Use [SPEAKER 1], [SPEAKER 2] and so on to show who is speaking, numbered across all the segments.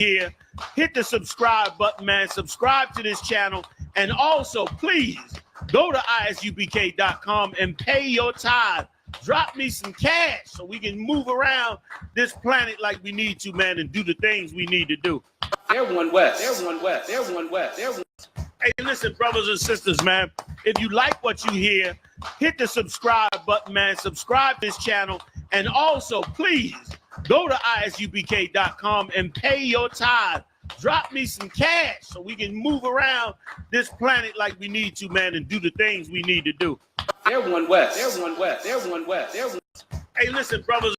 [SPEAKER 1] here, hit the subscribe button, man. Subscribe to this channel. And also, please go to isubk.com and pay your tithe. Drop me some cash so we can move around this planet like we need to, man, and do the things we need to do.
[SPEAKER 2] Everyone west. Everyone west. Everyone west. Everyone.
[SPEAKER 1] Hey, listen, brothers and sisters, man. If you like what you hear, hit the subscribe button, man. Subscribe to this channel. And also, please go to isubk.com and pay your tithe. Drop me some cash so we can move around this planet like we need to, man, and do the things we need to do.
[SPEAKER 2] Everyone west. Everyone west. Everyone west. Everyone.
[SPEAKER 1] Hey, listen, brothers.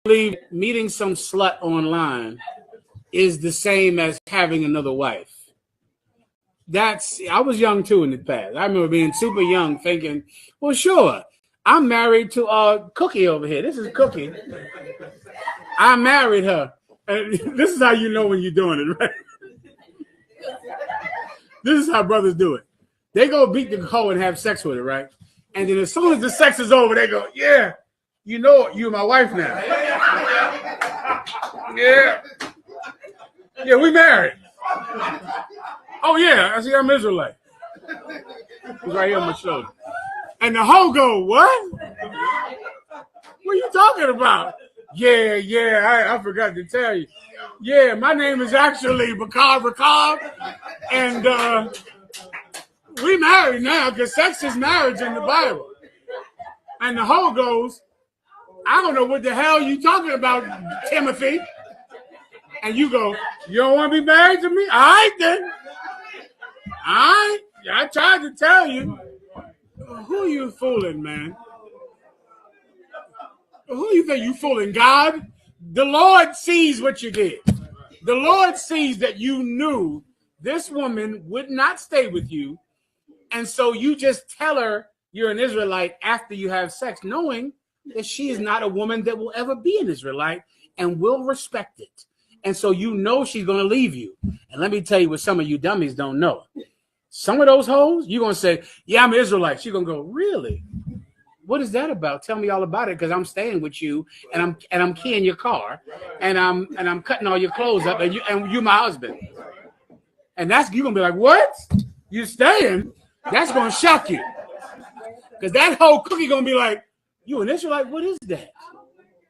[SPEAKER 3] I believe meeting some slut online is the same as having another wife. I was young too in the past. I remember being super young thinking, well, sure, I'm married to Cookie over here. This is Cookie. I married her. And this is how you know when you're doing it, right? This is how brothers do it. They go beat the hoe and have sex with her, right? And then as soon as the sex is over, they go, yeah, you know you're my wife now. Yeah. Yeah, we married. Oh, yeah, I see I'm Israelite. He's right here on my shoulder. And the hoe go, what? What are you talking about? Yeah, I forgot to tell you. Yeah, my name is actually Bakar, and we married now because sex is marriage in the Bible. And the hoe goes, I don't know what the hell you talking about, Timothy. And you go, you don't want to be married to me? All right, then. I tried to tell you. Who are you fooling, man? Who you think you fooling? God? The Lord sees what you did. The Lord sees that you knew this woman would not stay with you. And so you just tell her you're an Israelite after you have sex, knowing that she is not a woman that will ever be an Israelite and will respect it. And so you know she's going to leave you. And let me tell you what some of you dummies don't know. Some of those hoes, you're going to say, yeah, I'm an Israelite. She's going to go, really? What is that about? Tell me all about it, because I'm staying with you and I'm keying your car and I'm cutting all your clothes up and you my husband. And you're going to be like, what? You staying? That's going to shock you. Because that whole Cookie going to be like, you an Israelite? What is that?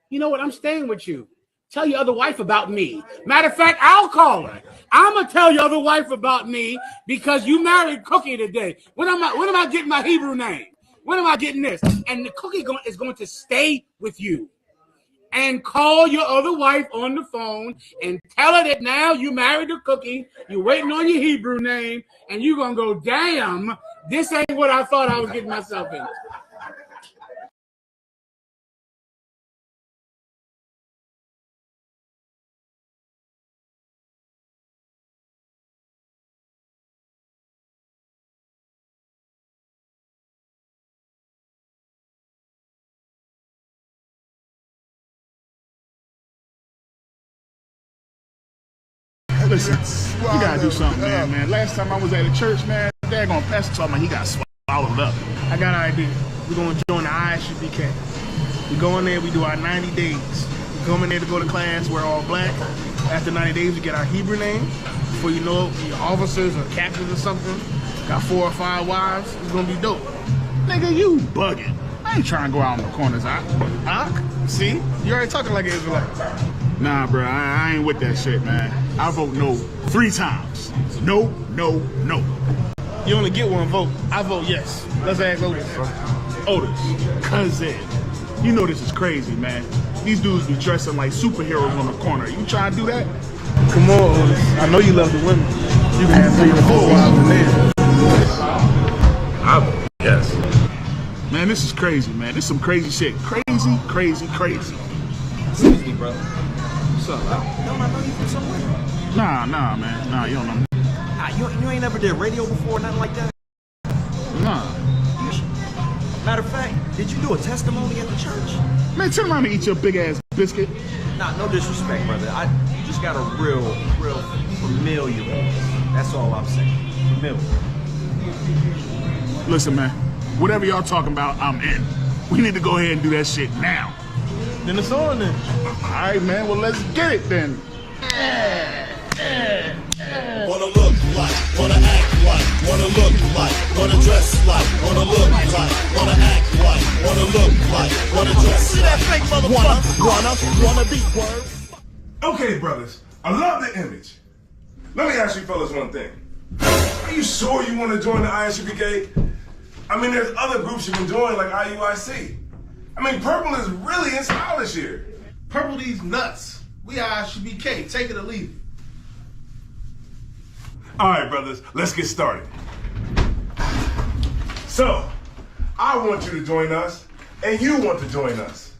[SPEAKER 3] You know what? I'm staying with you. Tell your other wife about me. Matter of fact, I'll call her. I'm gonna tell your other wife about me because you married Cookie today. When am I getting my Hebrew name? When am I getting this? And the Cookie is going to stay with you. And call your other wife on the phone and tell her that now you married the Cookie, you're waiting on your Hebrew name, and you're gonna go, damn, this ain't what I thought I was getting myself into.
[SPEAKER 4] Listen, you gotta do something, man. Last time I was at a church, man, daggone pastor told me he got swallowed up. I got an idea. We're gonna join the ISUBK. We go in there, we do our 90 days. We come in there to go to class, we're all black. After 90 days, we get our Hebrew name. Before you know it, your officers or captains or something, got 4 or 5 wives. It's gonna be dope. Nigga, you bugging. I ain't trying to go out in the corners. See? You already talking like an Israelite. Nah, bro, I ain't with that shit, man. I vote no 3 times. No, no, no. You only get 1 vote. I vote yes. Let's ask Otis. Otis, cousin. You know this is crazy, man. These dudes be dressing like superheroes on the corner. You trying to do that? Come on, Otis. I know you love the women. You can have 3 or 4 wives in there. I vote yes. Man, this is crazy, man. This is some crazy shit. Crazy, crazy, crazy.
[SPEAKER 2] Seriously, bro. What's up? Don't I know you from somewhere?
[SPEAKER 4] Nah, man. Nah, you don't know me.
[SPEAKER 2] You ain't never did radio before, nothing like that?
[SPEAKER 4] Nah.
[SPEAKER 2] Matter of fact, did you do a testimony at the church?
[SPEAKER 4] Man, turn around and eat your big ass biscuit.
[SPEAKER 2] Nah, no disrespect, brother. You just got a real familiar voice. That's all I'm saying. Familiar.
[SPEAKER 4] Listen, man, whatever y'all talking about, I'm in. We need to go ahead and do that shit now.
[SPEAKER 2] Then it's on then.
[SPEAKER 4] All right, man, well, let's get it then.
[SPEAKER 5] Wanna look like, wanna act like, wanna look like, wanna dress like, wanna look like, wanna act like, wanna look like, wanna dress like. See that fake motherfucker? Wanna be word.
[SPEAKER 6] Okay, brothers, I love the image. Let me ask you fellas one thing. Are you sure you want to join the ISUPK? I mean, there's other groups you can join like IUIC. I mean, purple is really in style this year.
[SPEAKER 2] Purple these nuts. We ISUPK. Take it or leave it.
[SPEAKER 6] All right, brothers, let's get started. So, I want you to join us, and you want to join us.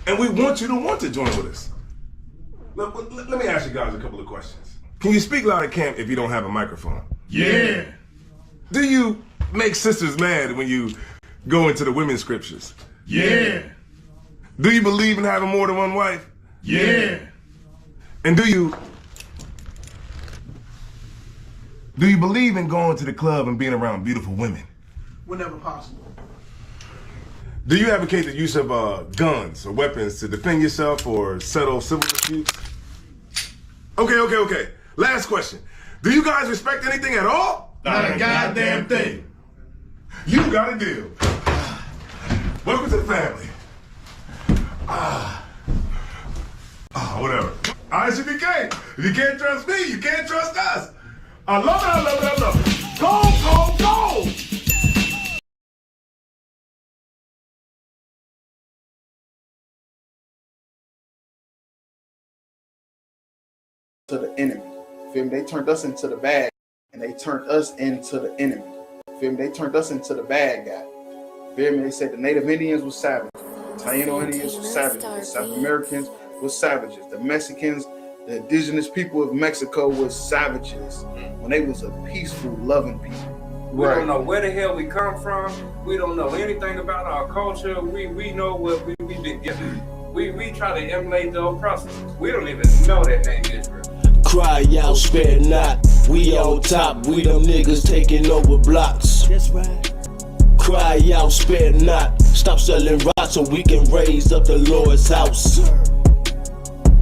[SPEAKER 6] And we want you to want to join with us. Let me ask you guys a couple of questions. Can you speak loud at camp if you don't have a microphone?
[SPEAKER 4] Yeah.
[SPEAKER 6] Do you make sisters mad when you go into the women's scriptures?
[SPEAKER 4] Yeah.
[SPEAKER 6] Do you believe in having more than one wife?
[SPEAKER 4] Yeah.
[SPEAKER 6] And do you believe in going to the club and being around beautiful women?
[SPEAKER 2] Whenever possible.
[SPEAKER 6] Do you advocate the use of guns or weapons to defend yourself or settle civil disputes? Okay. Last question. Do you guys respect anything at all?
[SPEAKER 2] Not a goddamn thing.
[SPEAKER 6] You got a deal. Welcome to the family. Whatever. ISUPK. If you can't trust me, you can't trust us. I love it. Go.
[SPEAKER 7] To the enemy. Feel me? They turned us into the bad, and they turned us into the enemy. Feel me? They turned us into the bad guy. Feel me? They said the Native Indians were savages, Taino Indians were savages, the South Americans were savages, the Mexicans, the indigenous people of Mexico were savages when they was a peaceful, loving people.
[SPEAKER 8] We don't know where the hell we come from. We don't know anything about our culture. We know what we've been given. We try to emulate the oppressors. We don't even know that name Israel.
[SPEAKER 5] Cry out, spare not. We on top, we them niggas taking over blocks. That's right. Cry out, spare not. Stop selling rocks so we can raise up the Lord's house.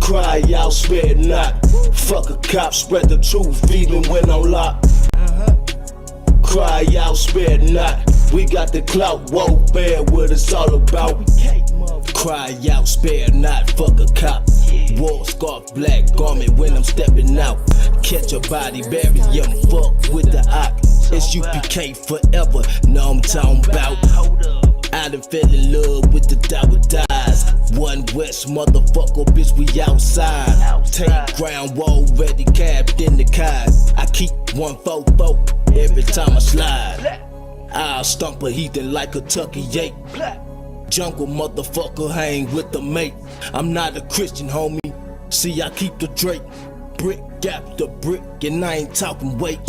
[SPEAKER 5] Cry out, spare not. Fuck a cop, spread the truth even when I'm locked. Cry out, spare not. We got the clout, whoa, bear what it's all about. Cry out, spare not, fuck a cop. War scarf, black garment when I'm stepping out. Catch a body, bury him, fuck with the op. SUPK forever, know I'm talking about. I done fell in love with the Dower Dies. One West motherfucker, bitch, we outside. Tank ground wall ready, cabbed in the car. I keep 144 every time I slide. I'll stomp a heathen like a Tucky ape. Jungle motherfucker hang with the mate. I'm not a Christian, homie. See, I keep the Drake. Brick after brick, and I ain't talking weight.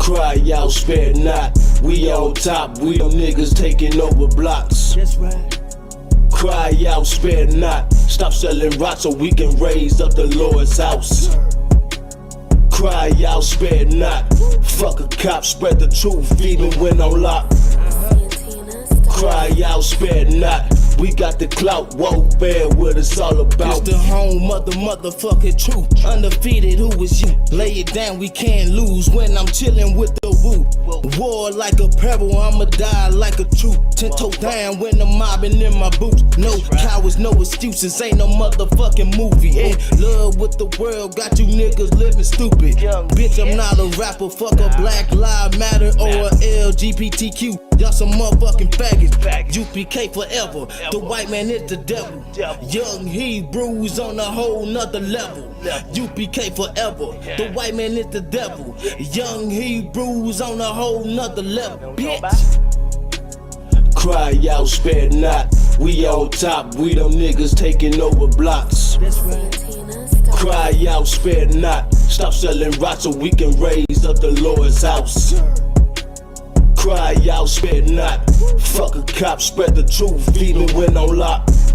[SPEAKER 5] Cry out, spare not. We on top, we them niggas taking over blocks. That's right. Cry out, spare not. Stop selling rocks so we can raise up the Lord's house. Cry out, spare not. Fuck a cop, spread the truth even when I'm locked. Cry out, spare not. We got the clout, whoa, bear what it's all about. It's the home of the motherfucking truth. Undefeated, who is you? Lay it down, we can't lose when I'm chilling with the woo. War like a pebble, I'ma die like a troop. 10 toe down when I'm mobbing in my boots. No cowards, no excuses, ain't no motherfucking movie. In love with the world, got you niggas living stupid. Bitch, I'm not a rapper, fuck a Black Lives Matter or a LGBTQ. Y'all some motherfucking faggots. UPK forever. The white man is the devil. Young Hebrews on a whole nother level. UPK forever. The white man is the devil. Young Hebrews on a whole nother level. Bitch. Cry out, spare not. We on top, we them niggas taking over blocks. Cry out, spare not. Stop selling rocks so we can raise up the Lord's house. Cry out, spare not. Fuck a cop, spread the truth even when I'm locked.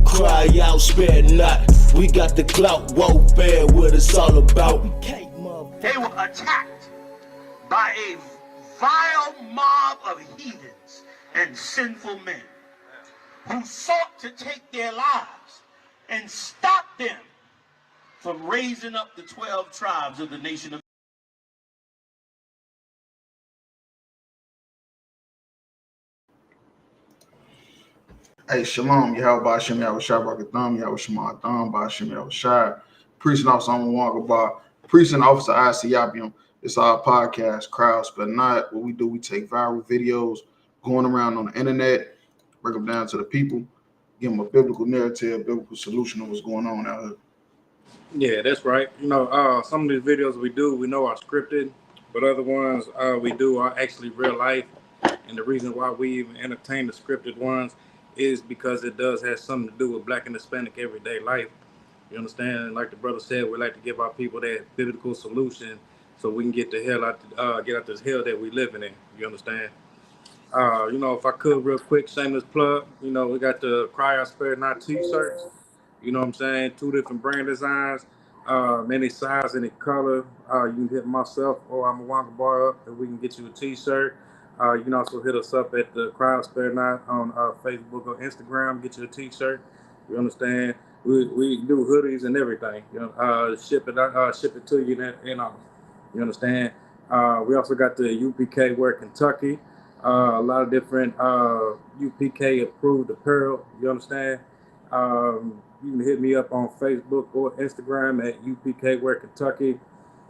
[SPEAKER 5] Cry out, spare not. We got the clout, whoa, bear what it's all about.
[SPEAKER 9] They were attacked
[SPEAKER 1] by a vile mob of heathens and sinful men who sought to take their lives and stop them from raising up the 12 tribes of the nation of
[SPEAKER 7] Hey, shalom, Yahweh Shem Yahweh Shai Barakatham, Yahweh Shema Adam, Bashem Yahweh Shai, Priest and Officer Wangaba, Priest and Officer Asiabium. It's our podcast, Crowds But Not. What we do, we take viral videos going around on the internet, break them down to the people, give them a biblical narrative, biblical solution of what's going on out here.
[SPEAKER 2] Yeah, that's right. You know, some of these videos we do, we know are scripted, but other ones we do are actually real life. And the reason why we even entertain the scripted ones is because it does have something to do with Black and Hispanic everyday life. You understand? And like the brother said, we like to give our people that biblical solution so we can get the hell out, get out this hell that we living in. You understand? You know, if I could real quick, shameless plug, you know, we got the Cry Out Spare Not t-shirts. You know what I'm saying? 2 different brand designs, any size, any color. You can hit myself or I'm a Wonka Bar up and we can get you a t-shirt. You can also hit us up at the Crowd Spare Not on Facebook or Instagram, get you a t-shirt. You understand? We do hoodies and everything. You know, ship it to you and all. You understand? We also got the UPK Wear Kentucky. A lot of different UPK approved apparel. You understand? You can hit me up on Facebook or Instagram at UPK Wear Kentucky.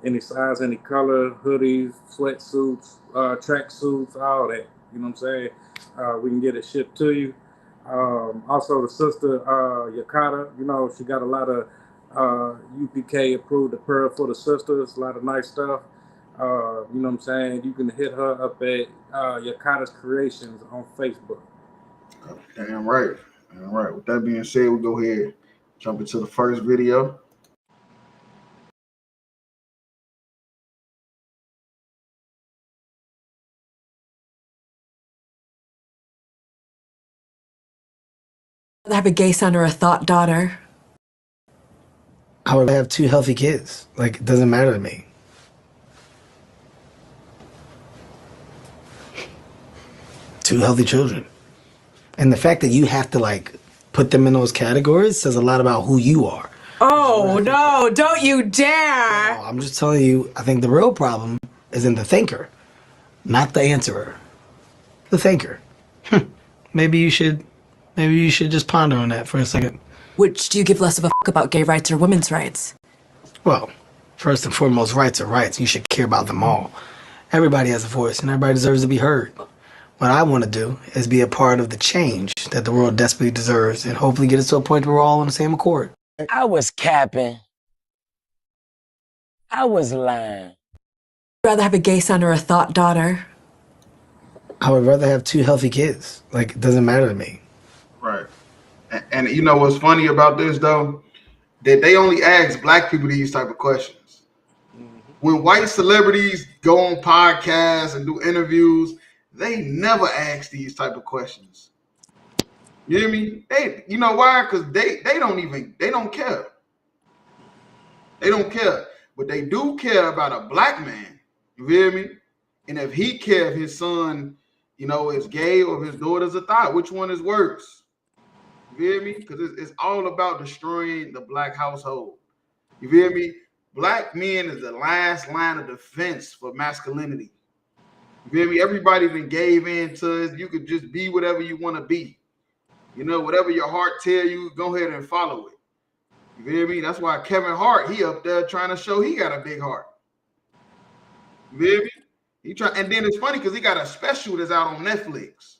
[SPEAKER 2] Any size, any color, hoodies, sweatsuits, track suits, all that. You know what I'm saying? We can get it shipped to you. Also, the sister Yakata, you know, she got a lot of UPK approved apparel for the sisters, a lot of nice stuff. You know what I'm saying? You can hit her up at Yakata's Creations on Facebook.
[SPEAKER 7] Damn right. All right. With that being said, we'll go ahead, jump into the first video.
[SPEAKER 9] Have a gay son or a thought daughter.
[SPEAKER 10] I would have 2 healthy kids. Like, it doesn't matter to me. Two healthy children. And the fact that you have to, like, put them in those categories says a lot about who you are.
[SPEAKER 9] Oh, no, don't you dare.
[SPEAKER 10] No, I'm just telling you, I think the real problem is in the thinker, not the answerer. The thinker. Maybe you should just ponder on that for a second.
[SPEAKER 9] Which do you give less of a fuck about, gay rights or women's rights?
[SPEAKER 10] Well, first and foremost, rights are rights. You should care about them all. Everybody has a voice, and everybody deserves to be heard. What I want to do is be a part of the change that the world desperately deserves, and hopefully get us to a point where we're all on the same accord.
[SPEAKER 11] I was capping. I was lying.
[SPEAKER 9] Rather have a gay son or a thought daughter.
[SPEAKER 10] I would rather have 2 healthy kids. Like, it doesn't matter to me.
[SPEAKER 7] Right. And you know what's funny about this, though? That they only ask Black people these type of questions. When white celebrities go on podcasts and do interviews, they never ask these type of questions. You hear me? You know why? Because they don't care. They don't care. But they do care about a Black man. You hear me? And if he care if his son, you know, is gay or if his daughter's a thought, which one is worse? You hear me? Because it's all about destroying the Black household. You hear me? Black men is the last line of defense for masculinity. You hear me? Everybody then gave in to it. You could just be whatever you want to be. You know, whatever your heart tell you, go ahead and follow it. You hear me? That's why Kevin Hart, he up there trying to show he got a big heart. You hear me? And then it's funny because he got a special that's out on Netflix.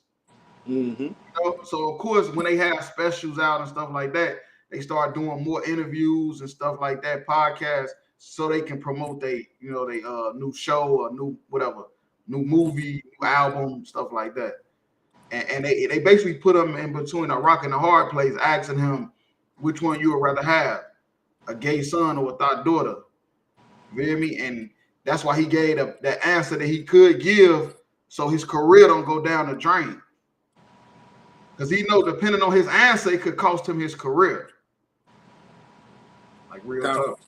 [SPEAKER 2] Mm-hmm.
[SPEAKER 7] You know? So of course, when they have specials out and stuff like that, they start doing more interviews and stuff like that, podcasts, so they can promote they new show or new whatever, new movie, new album, stuff like that. And they basically put him in between a rock and a hard place, asking him which one you would rather have, a gay son or a thought daughter. You hear me? And that's why he gave that answer that he could give, so his career don't go down the drain. Because he knows, depending on his answer, it could cost him his career. Like real talk.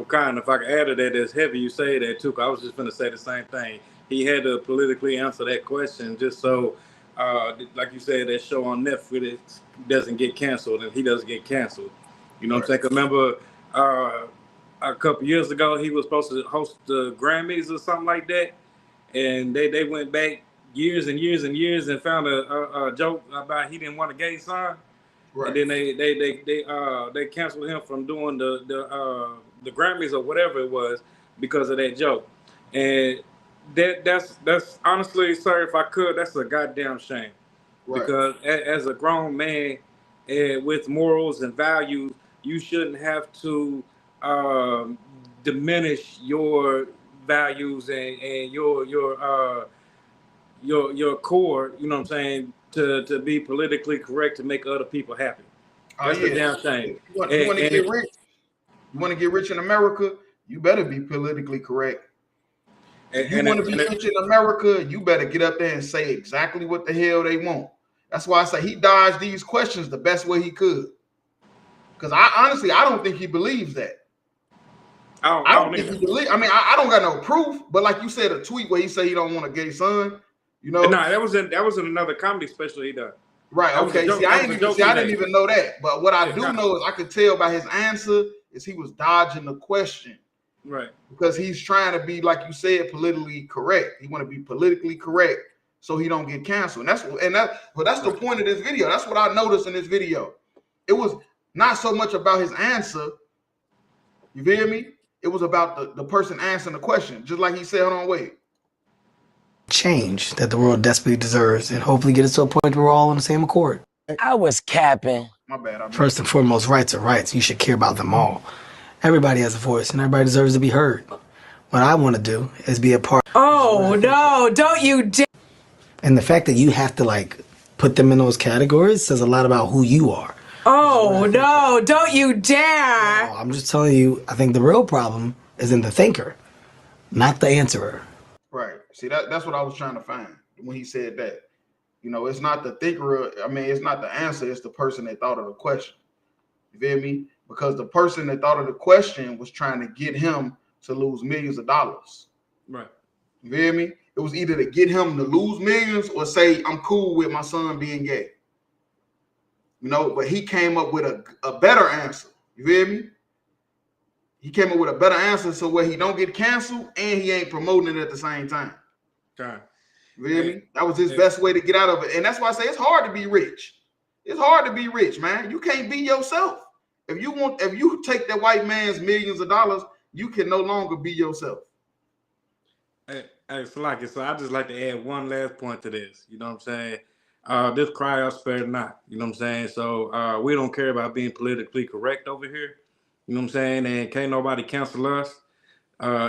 [SPEAKER 2] Kind, if I could add to that, it's heavy you say that too. 'Cause I was just going to say the same thing. he had to politically answer that question just so, like you said, that show on Netflix doesn't get canceled and he doesn't get canceled. You know what I'm saying? 'Cause remember, a couple years ago, he was supposed to host the Grammys or something like that, and they went back years and years and years and found a joke about he didn't want a gay son. Right. And then they canceled him from doing the Grammys or whatever it was because of that joke. And that's honestly, sir, if I could, that's a goddamn shame. Right. Because as a grown man with morals and values, you shouldn't have to diminish your values and your core, you know what I'm saying, to be politically correct to make other people happy. That's a damn shame.
[SPEAKER 7] You want to get rich? You want to get rich in America? You better be politically correct. If you want to be rich in America, you better get up there and say exactly what the hell they want. That's why I say he dodged these questions the best way he could. Because I don't think he believes that. I don't think he believes. I mean, I don't got no proof, but like you said, a tweet where he said he don't want a gay son. You know,
[SPEAKER 2] no, that was in another comedy special he done.
[SPEAKER 7] Right. Okay. I didn't even know that. But what I do know is I could tell by his answer is he was dodging the question.
[SPEAKER 2] Right.
[SPEAKER 7] Because he's trying to be, like you said, politically correct. He want to be politically correct so he don't get canceled. And that's the point of this video. That's what I noticed in this video. It was not so much about his answer. You feel me? It was about the person answering the question. Just like he said, hold on, wait.
[SPEAKER 10] Change that the world desperately deserves and hopefully get us to a point where we're all on the same accord.
[SPEAKER 11] I was capping.
[SPEAKER 7] My bad.
[SPEAKER 10] First and foremost, rights are rights. You should care about them all. Everybody has a voice and everybody deserves to be heard. What I want to do is be a part.
[SPEAKER 9] Oh, no, don't you dare.
[SPEAKER 10] And the fact that you have to like put them in those categories says a lot about who you are.
[SPEAKER 9] Oh, no, don't you dare.
[SPEAKER 10] No, I'm just telling you, I think the real problem is in the thinker, not the answerer.
[SPEAKER 7] Right. See, that's what I was trying to find when he said that. You know, it's not the thinker. I mean, it's not the answer. It's the person that thought of the question. You feel me? Because the person that thought of the question was trying to get him to lose millions of dollars.
[SPEAKER 2] Right.
[SPEAKER 7] You feel me? It was either to get him to lose millions or say, I'm cool with my son being gay. You know, but he came up with a better answer. You feel me? He came up with a better answer so where he don't get canceled and he ain't promoting it at the same time.
[SPEAKER 2] Okay.
[SPEAKER 7] You feel me? That was his best way to get out of it. And that's why I say it's hard to be rich. It's hard to be rich, man. You can't be yourself. If you take that white man's millions of dollars, you can no longer be yourself.
[SPEAKER 2] Hey, Salaki, so I just like to add one last point to this. You know what I'm saying? This cry out, spare not. You know what I'm saying? So we don't care about being politically correct over here. You know what I'm saying? And can't nobody cancel us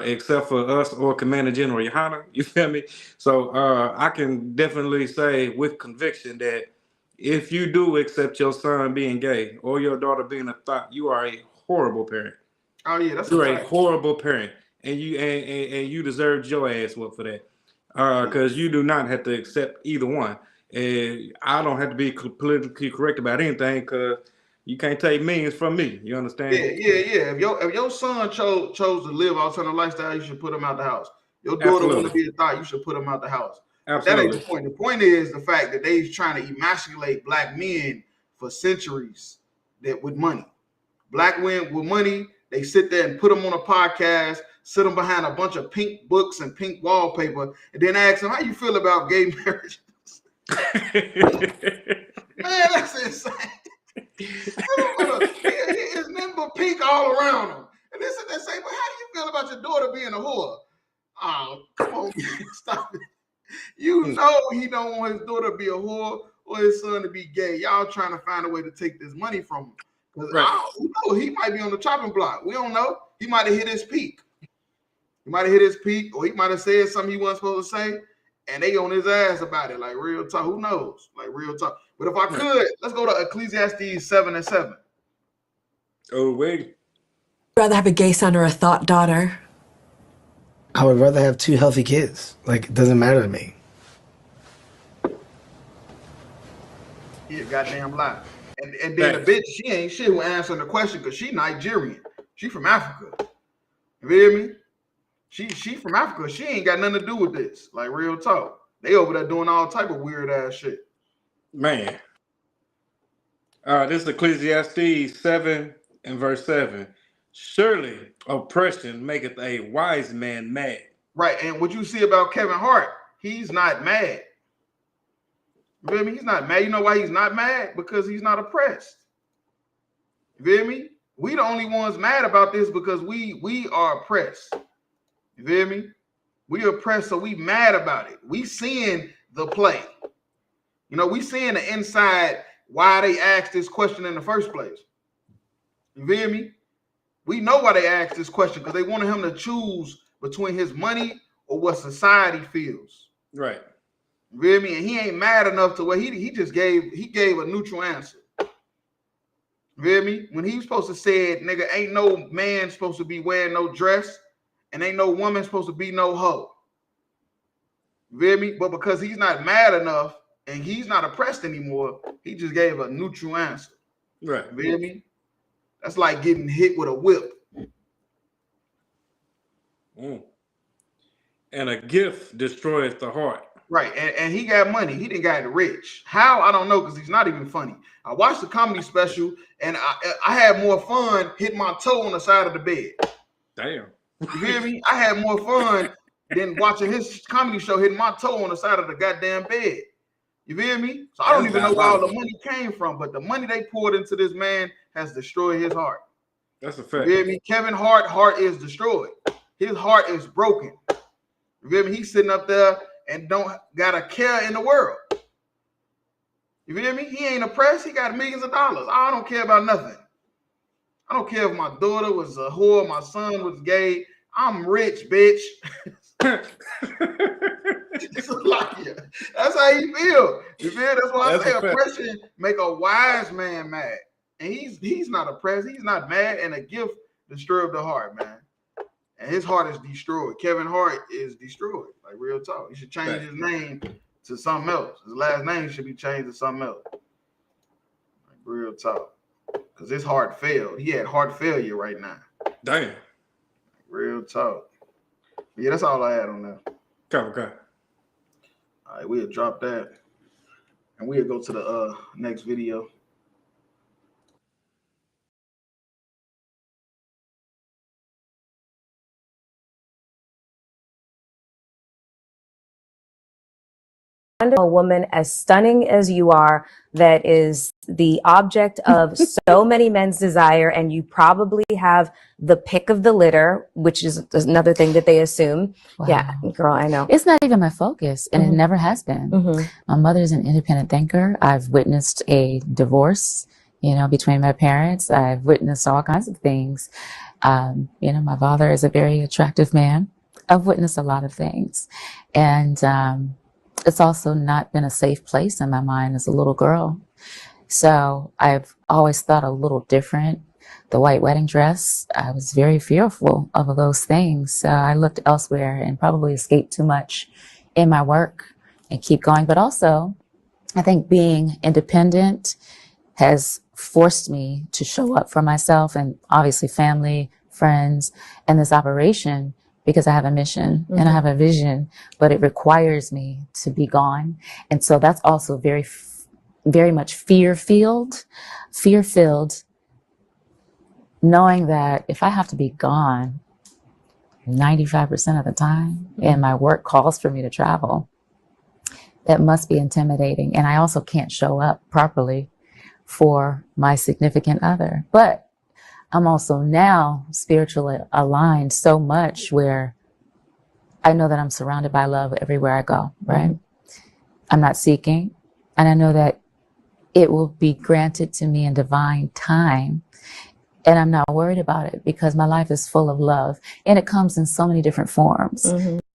[SPEAKER 2] except for us or Commander General Yohana. You feel me? So I can definitely say with conviction that if you do accept your son being gay or your daughter being a thought, you are a horrible parent.
[SPEAKER 7] Oh yeah, that's
[SPEAKER 2] you're a horrible parent, and you deserve your ass whooped for that. Because you do not have to accept either one. And I don't have to be politically correct about anything because you can't take millions from me. You understand?
[SPEAKER 7] Yeah. If your son chose to live alternative lifestyle, you should put him out the house. Your daughter want to be a thought, you should put him out the house.
[SPEAKER 2] Absolutely.
[SPEAKER 7] That ain't the point. The point is the fact that they're trying to emasculate black men for centuries that with money. Black men with money, they sit there and put them on a podcast, sit them behind a bunch of pink books and pink wallpaper, and then ask them, how you feel about gay marriage? Man, that's insane. It's nothing but pink all around them. And they sit there and say, well, how do you feel about your daughter being a whore? Oh, come on, stop it. You know he don't want his daughter to be a whore or his son to be gay. Y'all trying to find a way to take this money from him. Right. He might be on the chopping block. We don't know. He might have hit his peak. Or he might have said something he wasn't supposed to say, and they on his ass about it. Like real talk. Who knows? Like real talk. But if I could, let's go to Ecclesiastes 7:7.
[SPEAKER 2] Oh, wait.
[SPEAKER 9] Rather have a gay son or a thought daughter?
[SPEAKER 10] I would rather have 2 healthy kids. Like, it doesn't matter to me.
[SPEAKER 7] He a goddamn lie. And then the bitch, she ain't shit who answering the question because she Nigerian. She from Africa. You feel me? She from Africa. She ain't got nothing to do with this. Like real talk. They over there doing all type of weird ass shit.
[SPEAKER 2] Man. This is Ecclesiastes 7 and verse 7. Surely oppression maketh a wise man mad.
[SPEAKER 7] Right, and what you see about Kevin Hart, he's not mad. You feel me? He's not mad. You know why he's not mad? Because he's not oppressed. You feel me? We the only ones mad about this because we are oppressed. You feel me? We oppressed, so we mad about it. We seeing the play. You know, we seeing the inside why they asked this question in the first place. You feel me? We know why they asked this question because they wanted him to choose between his money or what society feels.
[SPEAKER 2] Right.
[SPEAKER 7] You feel me? And he ain't mad enough to where he gave a neutral answer. You feel me? When he was supposed to say, nigga, ain't no man supposed to be wearing no dress and ain't no woman supposed to be no hoe. You feel me? But because he's not mad enough and he's not oppressed anymore, he just gave a neutral answer.
[SPEAKER 2] Right.
[SPEAKER 7] You feel me? That's like getting hit with a whip.
[SPEAKER 2] And a gift destroyeth the heart.
[SPEAKER 7] Right, and he got money. He didn't got rich. How? I don't know, because he's not even funny. I watched the comedy special, and I had more fun hitting my toe on the side of the bed.
[SPEAKER 2] Damn.
[SPEAKER 7] You feel me? I had more fun than watching his comedy show hitting my toe on the side of the goddamn bed. You feel me? So I don't even know where all the money came from, but the money they poured into this man has destroyed his heart.
[SPEAKER 2] That's a fact.
[SPEAKER 7] You feel me? Kevin Hart's heart is destroyed. His heart is broken. You feel me? He's sitting up there and don't got a care in the world. You feel me? He ain't oppressed. He got millions of dollars. I don't care about nothing. I don't care if my daughter was a whore, my son was gay. I'm rich, bitch. That's how he feel. You feel? That's why I say oppression make a wise man mad. And he's not oppressed. He's not mad. And a gift disturbed the heart, man. And his heart is destroyed. Kevin Hart is destroyed. Like real talk. He should change his name to something else. His last name should be changed to something else. Like real talk. Because his heart failed. He had heart failure right now.
[SPEAKER 2] Damn.
[SPEAKER 7] Like real talk. Yeah, that's all I had on that.
[SPEAKER 2] Okay.
[SPEAKER 7] All right, we'll drop that. And we'll go to the next video.
[SPEAKER 12] A woman as stunning as you are, that is the object of so many men's desire, and you probably have the pick of the litter, which is another thing that they assume. Wow. Yeah, girl, I know.
[SPEAKER 13] It's not even my focus, and it never has been. My mother's an independent thinker. I've witnessed a divorce, between my parents. I've witnessed all kinds of things. My father is a very attractive man. I've witnessed a lot of things. And it's also not been a safe place in my mind as a little girl. So I've always thought a little different. The white wedding dress, I was very fearful of those things. So I looked elsewhere and probably escaped too much in my work and keep going. But also, I think being independent has forced me to show up for myself and obviously family, friends, and this operation, because I have a mission and I have a vision, but it requires me to be gone. And so that's also very, very much fear-filled, knowing that if I have to be gone 95% of the time and my work calls for me to travel, that must be intimidating. And I also can't show up properly for my significant other. But I'm also now spiritually aligned so much where I know that I'm surrounded by love everywhere I go, right? I'm not seeking, and I know that it will be granted to me in divine time, and I'm not worried about it because my life is full of love, and it comes in so many different forms.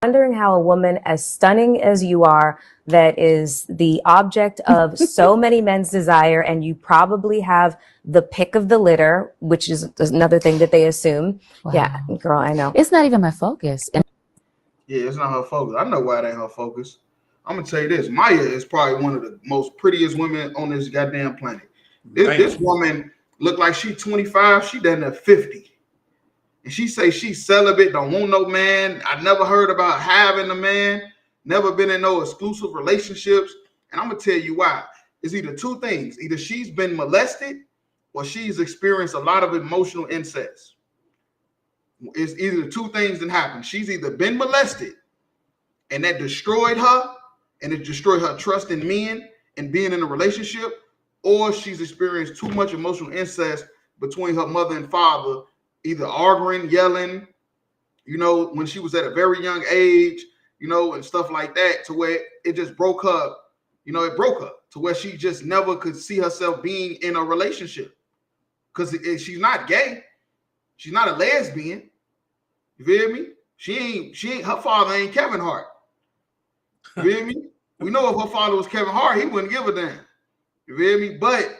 [SPEAKER 12] Wondering how a woman as stunning as you are, that is the object of so many men's desire, and you probably have the pick of the litter, which is another thing that they assume. Wow. Yeah, girl, I know.
[SPEAKER 13] It's not even my focus.
[SPEAKER 7] Yeah, it's not her focus. I know why it ain't her focus. I'm gonna tell you this: Maya is probably one of the most prettiest women on this goddamn planet. This woman look like she's 25. She done at 50. and she say she's celibate, don't want no man. I never heard about having a man, never been in no exclusive relationships. And I'm gonna tell you why. It's either two things: either she's been molested, or she's experienced a lot of emotional incest. It's either the two things that happen. She's either been molested, and that destroyed her, and it destroyed her trust in men and being in a relationship, or she's experienced too much emotional incest between her mother and father, either arguing, yelling, when she was at a very young age, and stuff like that, to where it just broke her, it broke her to where she just never could see herself being in a relationship. Because she's not gay. She's not a lesbian. You feel me? She ain't, her father ain't Kevin Hart. You feel me? We know if her father was Kevin Hart, he wouldn't give a damn. You feel me? But,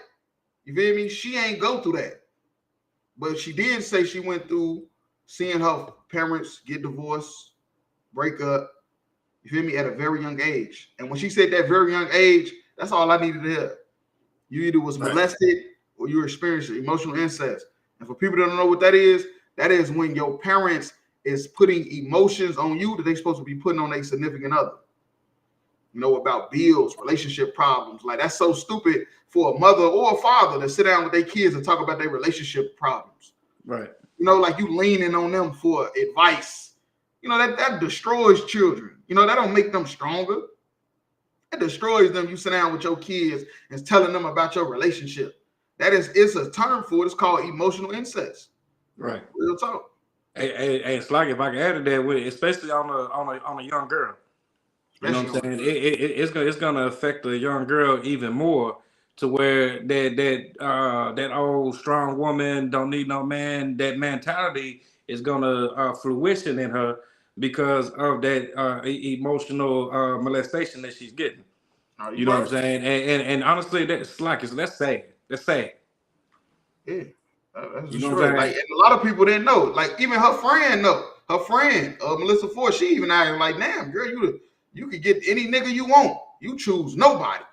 [SPEAKER 7] you feel me? She ain't go through that. But she did say she went through seeing her parents get divorced, break up, you feel me, at a very young age. And when she said that very young age, that's all I needed to hear. You either was molested or you experienced emotional incest. And for people that don't know what that is when your parents is putting emotions on you that they're supposed to be putting on a significant other. About bills, relationship problems. Like, that's so stupid for a mother or a father to sit down with their kids and talk about their relationship problems.
[SPEAKER 2] Right.
[SPEAKER 7] Like you leaning on them for advice. That destroys children. That don't make them stronger. It destroys them. You sit down with your kids and telling them about your relationship. It's a term for it. It's called emotional incest.
[SPEAKER 2] Right.
[SPEAKER 7] Real talk.
[SPEAKER 2] Hey, it's like, if I can add to that, with it, especially on a young girl. You know what I'm saying? It's gonna affect the young girl even more, to where that old strong woman don't need no man, that mentality is gonna fruition in her because of that emotional molestation that she's getting. You know what I'm saying? And honestly, that's sad. That's sad.
[SPEAKER 7] Yeah. That's
[SPEAKER 2] You know
[SPEAKER 7] destroyed.
[SPEAKER 2] what I'm
[SPEAKER 7] Like, and a lot of people didn't know. Like, even her friend know. Her friend, Melissa Ford, she even acted like, damn, girl, you could get any nigga you want. You choose nobody.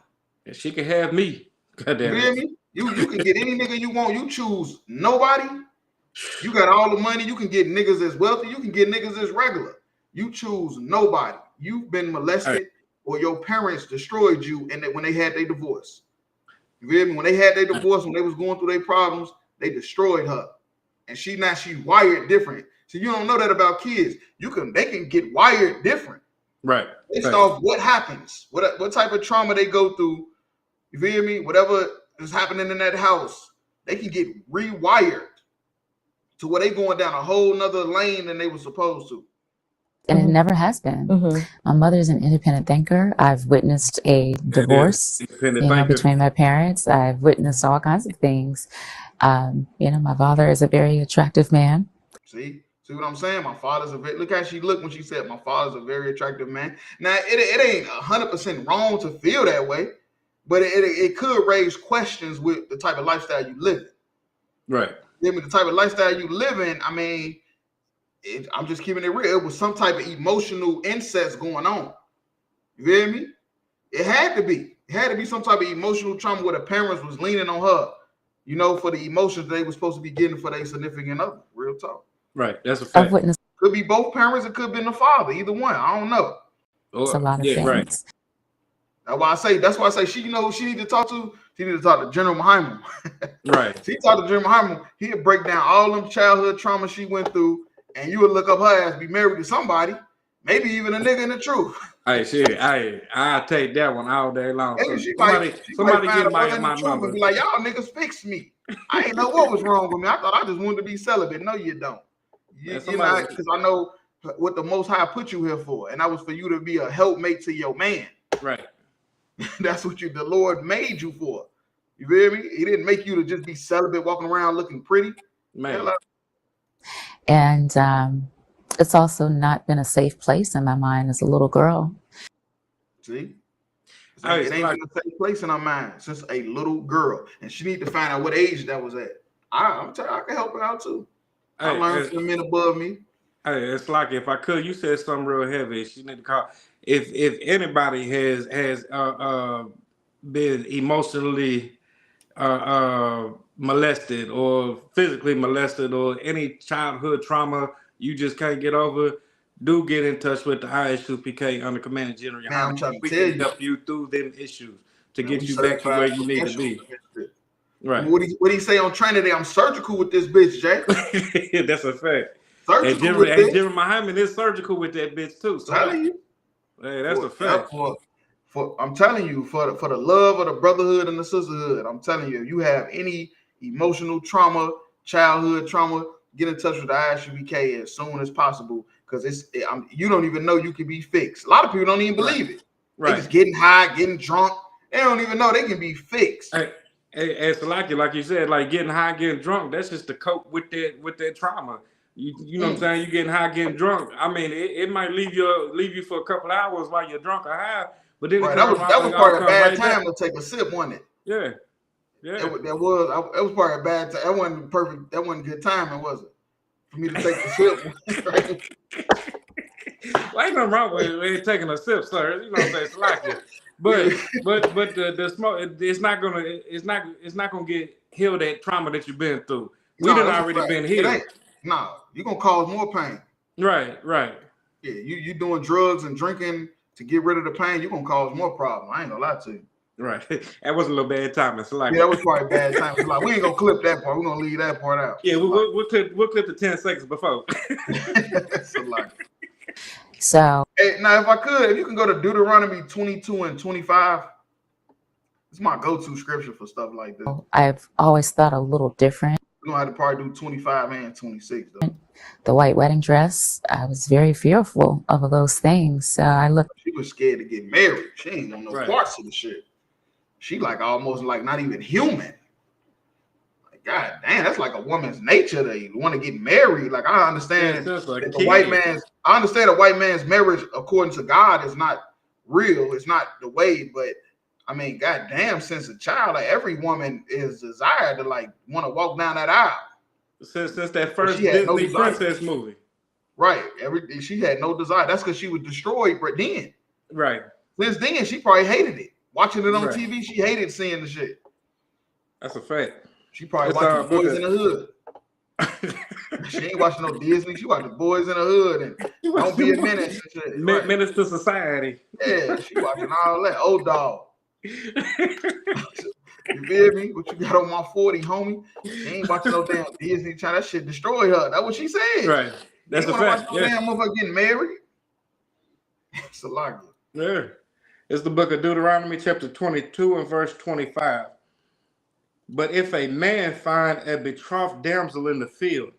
[SPEAKER 2] And she can have me. God damn
[SPEAKER 7] You hear
[SPEAKER 2] it.
[SPEAKER 7] me? You can get any nigga you want. You choose nobody. You got all the money. You can get niggas as wealthy. You can get niggas as regular. You choose nobody. You've been molested, or your parents destroyed you, and when they had their divorce. You feel me? When they had their divorce, when they was going through their problems, they destroyed her. And she's wired different. So you don't know that about kids. They can get wired different.
[SPEAKER 2] Right.
[SPEAKER 7] Based off what happens, what type of trauma they go through. You feel me? Whatever is happening in that house, they can get rewired to where they going down a whole nother lane than they were supposed to.
[SPEAKER 13] And it never has been. My mother's an independent thinker. I've witnessed a divorce, between my parents. I've witnessed all kinds of things. My father is a very attractive man.
[SPEAKER 7] See what I'm saying? My father's look how she looked when she said my father's a very attractive man. Now, it ain't 100% wrong to feel that way, but it could raise questions with the type of lifestyle you live in.
[SPEAKER 2] Right.
[SPEAKER 7] The type of lifestyle you live in, I mean, I'm just keeping it real. It was some type of emotional incest going on. You feel me? It had to be. It had to be some type of emotional trauma where the parents was leaning on her, for the emotions they were supposed to be getting for their significant other. Real talk.
[SPEAKER 2] Right. That's a fact.
[SPEAKER 13] I've witnessed.
[SPEAKER 7] Could be both parents. It could be the father. Either one. I don't know.
[SPEAKER 13] It's a lot of things.
[SPEAKER 2] Right.
[SPEAKER 7] That's why I say she, who she need to talk to? She need to talk to General Muhammad.
[SPEAKER 2] Right.
[SPEAKER 7] She talked to General Muhammad. He'll break down all them childhood trauma she went through, and you would look up her ass, be married to somebody, maybe even a nigga in the truth.
[SPEAKER 2] Hey, shit. I'll take that one all day long.
[SPEAKER 7] Maybe
[SPEAKER 2] So
[SPEAKER 7] somebody
[SPEAKER 2] get my
[SPEAKER 7] number. Be like, y'all niggas fix me. I ain't know what was wrong with me. I thought I just wanted to be celibate. No, you don't. Because I know what the Most High put you here for, and that was for you to be a helpmate to your man.
[SPEAKER 2] Right.
[SPEAKER 7] That's what the Lord made you for. You feel me? He didn't make you to just be celibate, walking around looking pretty.
[SPEAKER 2] Man.
[SPEAKER 13] And it's also not been a safe place in my mind as a little girl.
[SPEAKER 7] See? It ain't been a safe place in her mind since a little girl. And she need to find out what age that was at. I'm telling you, I can help her out too. I learned from the men above me.
[SPEAKER 2] Hey, it's like, if I could, you said something real heavy. She need to call. If anybody has been emotionally molested or physically molested or any childhood trauma you just can't get over, do get in touch with the ISUPK under Command of General
[SPEAKER 7] Man, I'm
[SPEAKER 2] Yohana.
[SPEAKER 7] trying to
[SPEAKER 2] We
[SPEAKER 7] tell
[SPEAKER 2] can
[SPEAKER 7] you.
[SPEAKER 2] help you through them issues to
[SPEAKER 7] Man,
[SPEAKER 2] get
[SPEAKER 7] we
[SPEAKER 2] you back to where
[SPEAKER 7] certified
[SPEAKER 2] you need to be.
[SPEAKER 7] professionals.
[SPEAKER 2] Right.
[SPEAKER 7] What he say on training day? I'm surgical with this bitch, Jay.
[SPEAKER 2] That's a fact.
[SPEAKER 7] Surgical
[SPEAKER 2] And
[SPEAKER 7] with this.
[SPEAKER 2] General Muhammad is surgical with that bitch too. So
[SPEAKER 7] Telling you.
[SPEAKER 2] hey, that's a fact.
[SPEAKER 7] I'm telling you, for the love of the brotherhood and the sisterhood, I'm telling you, if you have any emotional trauma, childhood trauma, get in touch with the ISUBK as soon as possible, because you don't even know you can be fixed. A lot of people don't even believe it. They just getting high, getting drunk. They don't even know they can be fixed.
[SPEAKER 2] Hey, Salaki, like you said, like getting high, getting drunk, that's just to cope with that trauma. You know what I'm saying? You getting high, getting drunk. I mean, it might leave you for a couple of hours while you're drunk or high, but then
[SPEAKER 7] that was part of a bad time to take a sip, wasn't it?
[SPEAKER 2] Yeah.
[SPEAKER 7] That was part of a bad time. That wasn't perfect. That wasn't good timing, was it? For me to take the sip.
[SPEAKER 2] Well, ain't nothing wrong with taking a sip, sir. You know what I'm saying? Salaki. But the smoke, it's not gonna get heal that trauma that you've been through. We done already been healed.
[SPEAKER 7] You're gonna cause more pain.
[SPEAKER 2] Right.
[SPEAKER 7] Yeah, you doing drugs and drinking to get rid of the pain, you're gonna cause more problems. I ain't gonna lie to you.
[SPEAKER 2] Right. That was a little bad timing. Like,
[SPEAKER 7] yeah, that was probably bad timing. Like, we ain't gonna clip that part. We're gonna leave that part out.
[SPEAKER 2] Yeah, we'll clip the 10 seconds before.
[SPEAKER 7] So hey, now if you can go to Deuteronomy 22 and 25, it's my go-to scripture for stuff like this.
[SPEAKER 13] I've always thought a little different.
[SPEAKER 7] We're gonna have to probably do 25 and 26 though.
[SPEAKER 13] The white wedding dress, I was very fearful of those things.
[SPEAKER 7] She was scared to get married. She ain't on no parts of the shit. She like almost like not even human. Like, God damn, that's like a woman's nature to want to get married. Like, I understand I understand a white man's marriage according to God is not real. It's not the way, but I mean, God damn, since a child, like every woman is desired to like want to walk down that aisle.
[SPEAKER 2] Since that first Disney princess movie.
[SPEAKER 7] Right. She had no desire. That's because she was destroyed then.
[SPEAKER 2] Right.
[SPEAKER 7] Since then, she probably hated it. Watching it on TV, she hated seeing the shit.
[SPEAKER 2] That's a fact.
[SPEAKER 7] She probably watching Boys in the Hood. She ain't watching no Disney. She watching Boys in the Hood and Don't Be a Menace and shit.
[SPEAKER 2] Menace to Society.
[SPEAKER 7] Yeah, she watching all that. Old dog. You feel me? What you got on my 40, homie? She ain't watching no damn Disney Channel. That shit destroyed her. That's what she said.
[SPEAKER 2] Right. That's a fact.
[SPEAKER 7] No damn motherfucker getting married. It's a lot.
[SPEAKER 2] Yeah. It's the book of Deuteronomy, chapter 22 and verse 25. But if a man find a betrothed damsel in the field,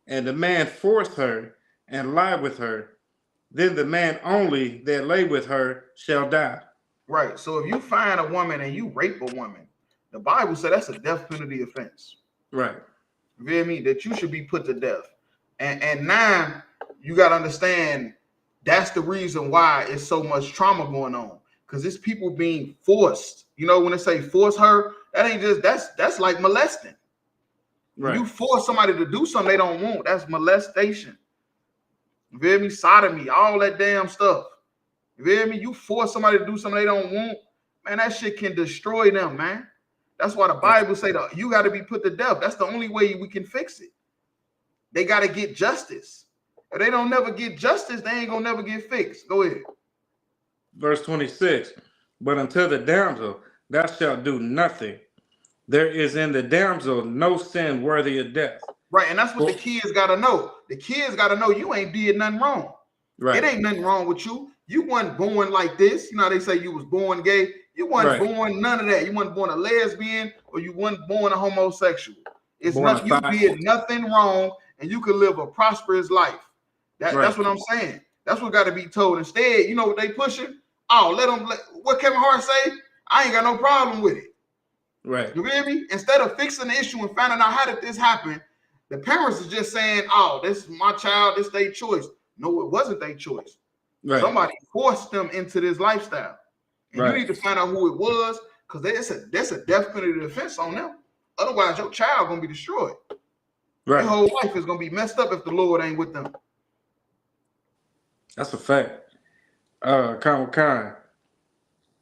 [SPEAKER 2] and the man force her and lie with her, then the man only that lay with her shall die.
[SPEAKER 7] Right. So if you find a woman and you rape a woman, the Bible said that's a death penalty offense.
[SPEAKER 2] Right.
[SPEAKER 7] You feel me? That you should be put to death. And now you got to understand that's the reason why it's so much trauma going on. Because it's people being forced. You know, when they say force her, that ain't just that's like molesting. Right. You force somebody to do something they don't want. That's molestation. You feel me? Sodomy, all that damn stuff. You feel me? You force somebody to do something they don't want, man, that shit can destroy them, man. That's why the Bible say that you got to be put to death. That's the only way we can fix it. They got to get justice. If they don't never get justice, they ain't gonna never get fixed. Go ahead.
[SPEAKER 2] Verse 26. But unto the damsel thou shalt do nothing. There is in the damsel no sin worthy of death.
[SPEAKER 7] Right, and that's what the kids got to know. The kids got to know you ain't did nothing wrong. Right. It ain't nothing wrong with you. You wasn't born like this. You know how they say you was born gay. You wasn't born none of that. You wasn't born a lesbian or you wasn't born a homosexual. It's nothing. You did nothing wrong, and you could live a prosperous life. That's what I'm saying. That's what got to be told. Instead, you know what they pushing? Oh, what Kevin Hart say? I ain't got no problem with it.
[SPEAKER 2] Right.
[SPEAKER 7] You hear me? Instead of fixing the issue and finding out how did this happen, the parents is just saying, "Oh, this is my child. This their choice." No, it wasn't their choice. Right. Somebody forced them into this lifestyle. And you need to find out who it was, because that's a death penalty offense on them. Otherwise, your child gonna be destroyed. Right. Their whole life is gonna be messed up if the Lord ain't with them.
[SPEAKER 2] That's a fact.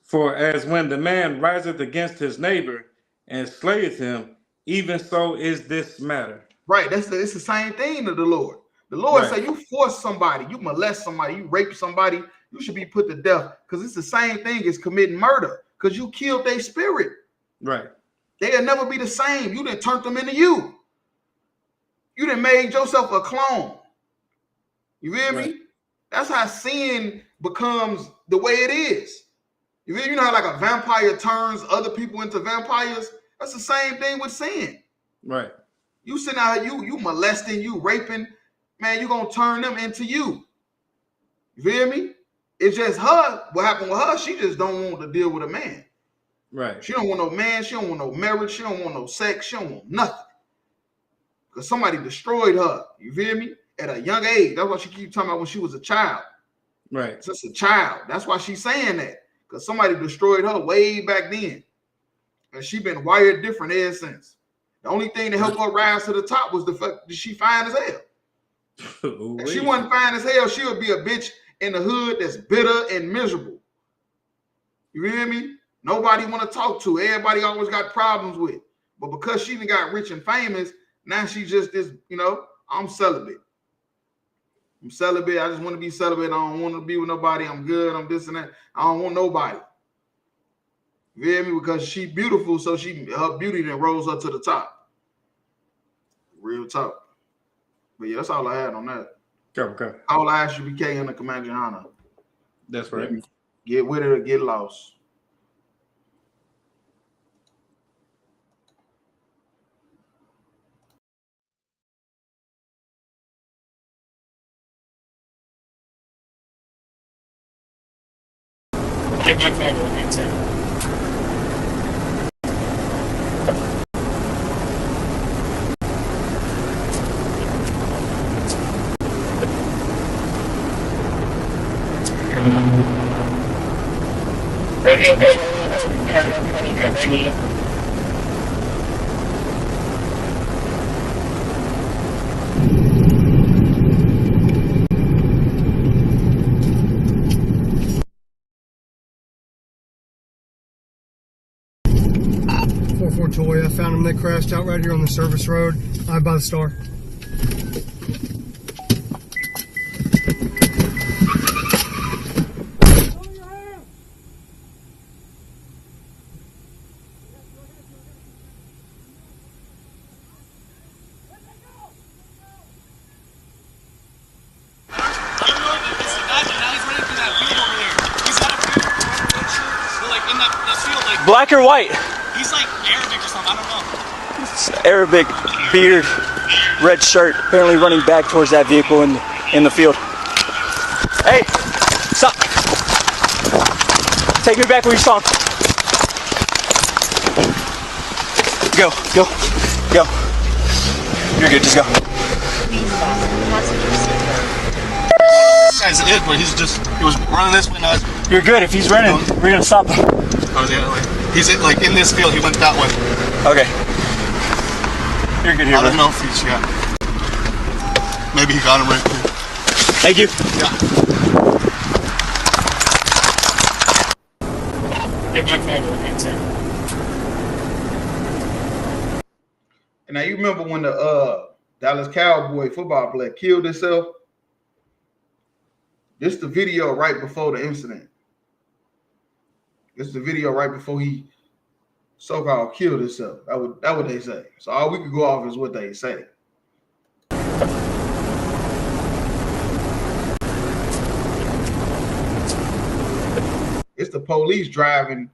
[SPEAKER 2] For as when the man riseth against his neighbor and slayeth him, Even so is this matter.
[SPEAKER 7] Right. It's the same thing to the Lord. The Lord
[SPEAKER 2] Right.
[SPEAKER 7] say you force somebody, you molest somebody, you rape somebody, you should be put to death, because it's the same thing as committing murder, because you killed their spirit.
[SPEAKER 2] Right.
[SPEAKER 7] They'll never be the same. You done turned them into you. You done made yourself a clone. You feel
[SPEAKER 2] Right.
[SPEAKER 7] me? That's how sin becomes the way it is. You feel, you know how like a vampire turns other people into vampires? That's the same thing with sin.
[SPEAKER 2] Right.
[SPEAKER 7] You sitting out here, you molesting, you raping, man, you gonna turn them into you. You feel me? It's just her. What happened with her, she just don't want to deal with a man.
[SPEAKER 2] Right.
[SPEAKER 7] She don't want no man, she don't want no marriage, she don't want no sex, she don't want nothing. Because somebody destroyed her. You feel me? At a young age. That's why she keep talking about when she was a child.
[SPEAKER 2] Right.
[SPEAKER 7] Just a child. That's why she's saying that. Because somebody destroyed her way back then. And she been wired different ever since. The only thing that helped her rise to the top was the fact that she fine as hell. If she wasn't fine as hell, she would be a bitch in the hood that's bitter and miserable. You hear me? Nobody want to talk to. Everybody always got problems with. But because she done got rich and famous, now she's just this, you know, I'm celibate. I'm celibate. I just want to be celibate. I don't want to be with nobody. I'm good. I'm this and that. I don't want nobody. You hear me? Because she beautiful, so her beauty then rose her to the top. Real talk. But yeah, that's all I had on that.
[SPEAKER 2] Okay.
[SPEAKER 7] All I ask you, BK, in the command your honor.
[SPEAKER 2] That's right.
[SPEAKER 7] Get with it or get lost.
[SPEAKER 14] Joy. I found him. They crashed out right here on the service road by the Star.
[SPEAKER 15] Black or white?
[SPEAKER 16] He's like Arabic or something, I don't know.
[SPEAKER 15] It's Arabic, beard, red shirt, apparently running back towards that vehicle in the field. Hey, stop. Take me back where you saw him. Go, go, go. You're good, just go.
[SPEAKER 16] Guy's it, but he was running this way now.
[SPEAKER 15] You're good, if he's running, we're gonna stop him.
[SPEAKER 16] Oh, the other way. He's like in this field, he went that way.
[SPEAKER 15] Okay. You're good here,
[SPEAKER 16] I don't know if he's, yeah. Maybe he got him right there.
[SPEAKER 15] Thank you.
[SPEAKER 7] And now you remember when the Dallas Cowboy football player killed himself? This is the video right before the incident. This is the video right before he so-called killed himself. That's what they say. So all we could go off is what they say. It's the police driving,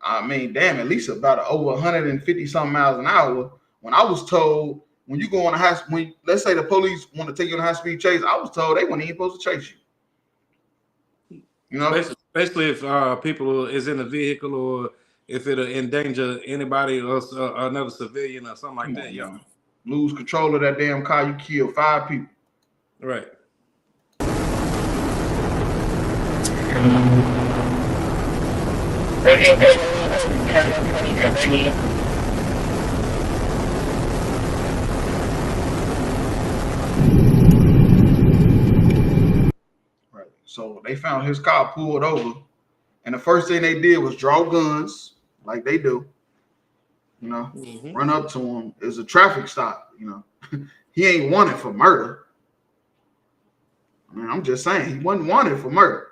[SPEAKER 7] I mean, damn, at least about over 150 something miles an hour. When I was told, when you go on a high, when let's say the police want to take you on a high-speed chase, I was told they weren't even supposed to chase you. You know,
[SPEAKER 2] especially if people is in a vehicle or if it'll endanger anybody or another civilian or something like that. Yeah,
[SPEAKER 7] lose control of that damn car, you kill 5 people.
[SPEAKER 2] Right.
[SPEAKER 7] So they found his car pulled over, and the first thing they did was draw guns, like they do. You know, run up to him. It was a traffic stop. You know, he ain't wanted for murder. I mean, I'm just saying he wasn't wanted for murder.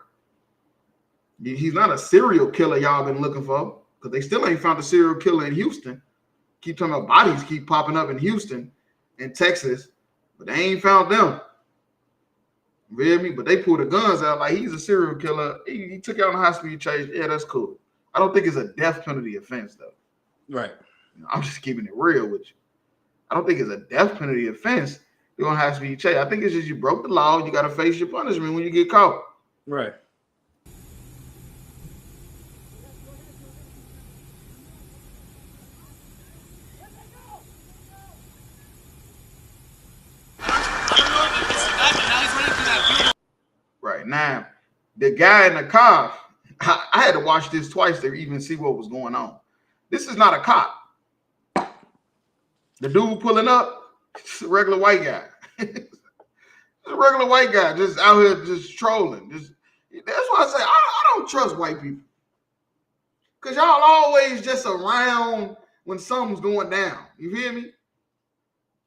[SPEAKER 7] He's not a serial killer y'all been looking for, because they still ain't found a serial killer in Houston. Keep talking about bodies keep popping up in Houston and Texas, but they ain't found them. You feel me? But they pulled the guns out like he's a serial killer. He took out on a high-speed chase. Yeah, that's cool. I don't think it's a death penalty offense, though.
[SPEAKER 2] Right.
[SPEAKER 7] I'm just keeping it real with you. I don't think it's a death penalty offense. You're gonna have to be chased. I think it's just you broke the law. You got to face your punishment when you get caught.
[SPEAKER 2] Right.
[SPEAKER 7] Right now, the guy in the car, I had to watch this twice to even see what was going on. This is not a cop. The dude pulling up, it's a regular white guy. It's a regular white guy just out here just trolling. That's why I say I don't trust white people. Because y'all always just around when something's going down. You hear me?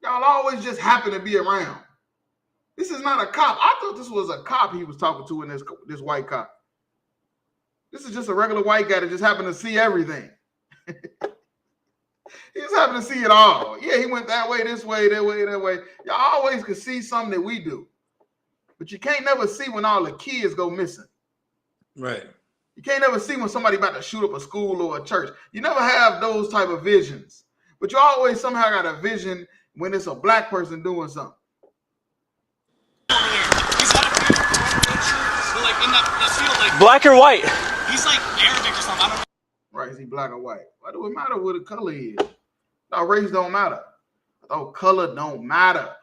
[SPEAKER 7] Y'all always just happen to be around. This is not a cop. I thought this was a cop he was talking to in this white cop. This is just a regular white guy that just happened to see everything. He just happened to see it all. Yeah, he went that way, this way, that way, that way. Y'all always can see something that we do. But you can't never see when all the kids go missing.
[SPEAKER 2] Right.
[SPEAKER 7] You can't never see when somebody about to shoot up a school or a church. You never have those type of visions. But you always somehow got a vision when it's a black person doing something.
[SPEAKER 15] Black or white?
[SPEAKER 17] He's like Arabic or something. I don't know.
[SPEAKER 7] Right, is he black or white? Why do it matter what the color is? I thought race don't matter. I thought color don't matter. I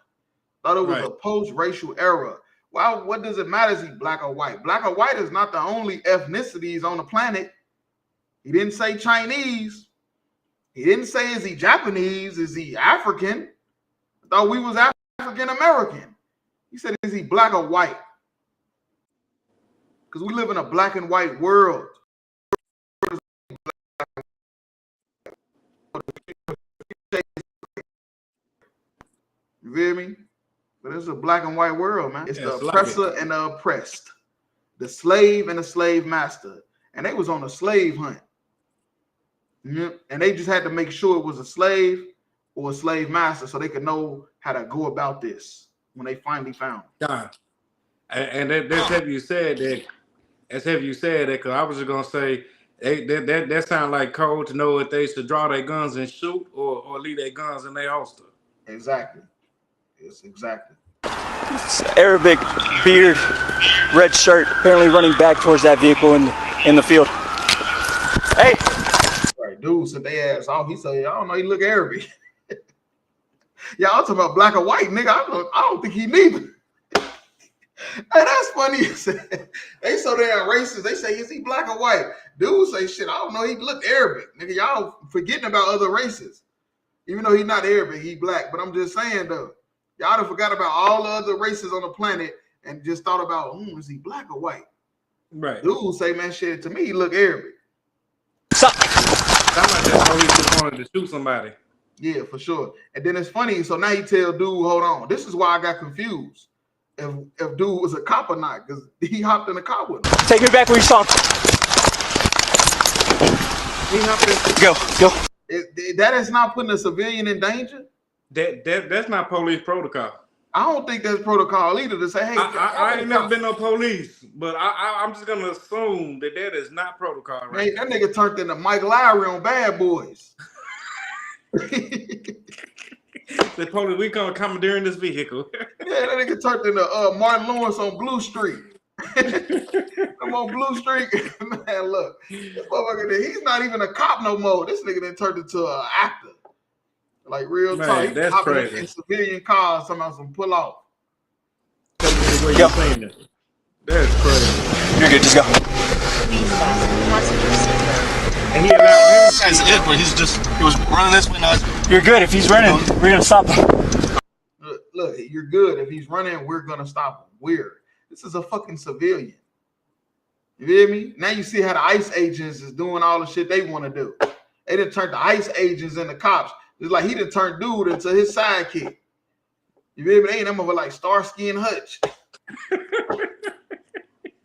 [SPEAKER 7] thought it was a post-racial era. Well, what does it matter? Is he black or white? Black or white is not the only ethnicities on the planet. He didn't say Chinese. He didn't say, is he Japanese? Is he African? I thought we was African American. He said, is he black or white? Because we live in a black and white world. You feel me? But it's a black and white world, man. It's the oppressor and the oppressed, the slave and the slave master. And they was on a slave hunt. And they just had to make sure it was a slave or a slave master so they could know how to go about this when they finally found him.
[SPEAKER 2] And that's heavy you said that. That's heavy you said that, because I was just going to say, that sounds like code to know if they should draw their guns and shoot or leave their guns in their holster.
[SPEAKER 7] Exactly. Yes, exactly.
[SPEAKER 15] Arabic beard, red shirt, apparently running back towards that vehicle in the field. Hey!
[SPEAKER 7] Right, dude said they ass off. He said, I don't know, he look Arabic. Y'all talking about black or white, nigga. I don't think he neither. Hey, that's funny. They so damn racist. They say, is he black or white? Dude say, shit, I don't know. He look Arabic. Nigga, y'all forgetting about other races. Even though he's not Arabic, he black. But I'm just saying, though, y'all done forgot about all the other races on the planet and just thought about, is he black or white?
[SPEAKER 2] Right.
[SPEAKER 7] Dude say, man, shit, to me, he look Arabic.
[SPEAKER 2] Sound like that police just wanted to shoot somebody.
[SPEAKER 7] Yeah, for sure. And then it's funny. So now he tell dude, hold on. This is why I got confused. If dude was a cop or not, because he hopped in the car with him.
[SPEAKER 15] Take me back where you saw him.
[SPEAKER 7] He hopped in.
[SPEAKER 15] Go.
[SPEAKER 7] That is not putting a civilian in danger.
[SPEAKER 2] That's not police protocol.
[SPEAKER 7] I don't think that's protocol either to say, hey,
[SPEAKER 2] I ain't never been no police, but I'm just gonna assume that is not protocol. Right?
[SPEAKER 7] Hey, that nigga turned into Mike Lowry on Bad Boys.
[SPEAKER 2] The police, we commandeering this vehicle.
[SPEAKER 7] Yeah, that nigga turned into Martin Lawrence on Blue Street. I'm on Blue Street. Man, look, this motherfucker, he's not even a cop no more. This nigga then turned into an actor. Like real talk. He's
[SPEAKER 2] that's crazy.
[SPEAKER 7] In civilian cars, somehow some pull off.
[SPEAKER 2] Go. That's crazy.
[SPEAKER 15] You're good, just go.
[SPEAKER 2] And he allowed him.
[SPEAKER 16] That's it, but he was running this way. Now
[SPEAKER 15] you're good. If he's running, we're gonna stop him.
[SPEAKER 7] Look, you're good. If he's running, we're gonna stop him. This is a fucking civilian. You hear me? Now you see how the ICE agents is doing all the shit they want to do. They done turned the ICE agents into cops. It's like he done turned dude into his sidekick. You feel me? They ain't them over like Starsky and Hutch.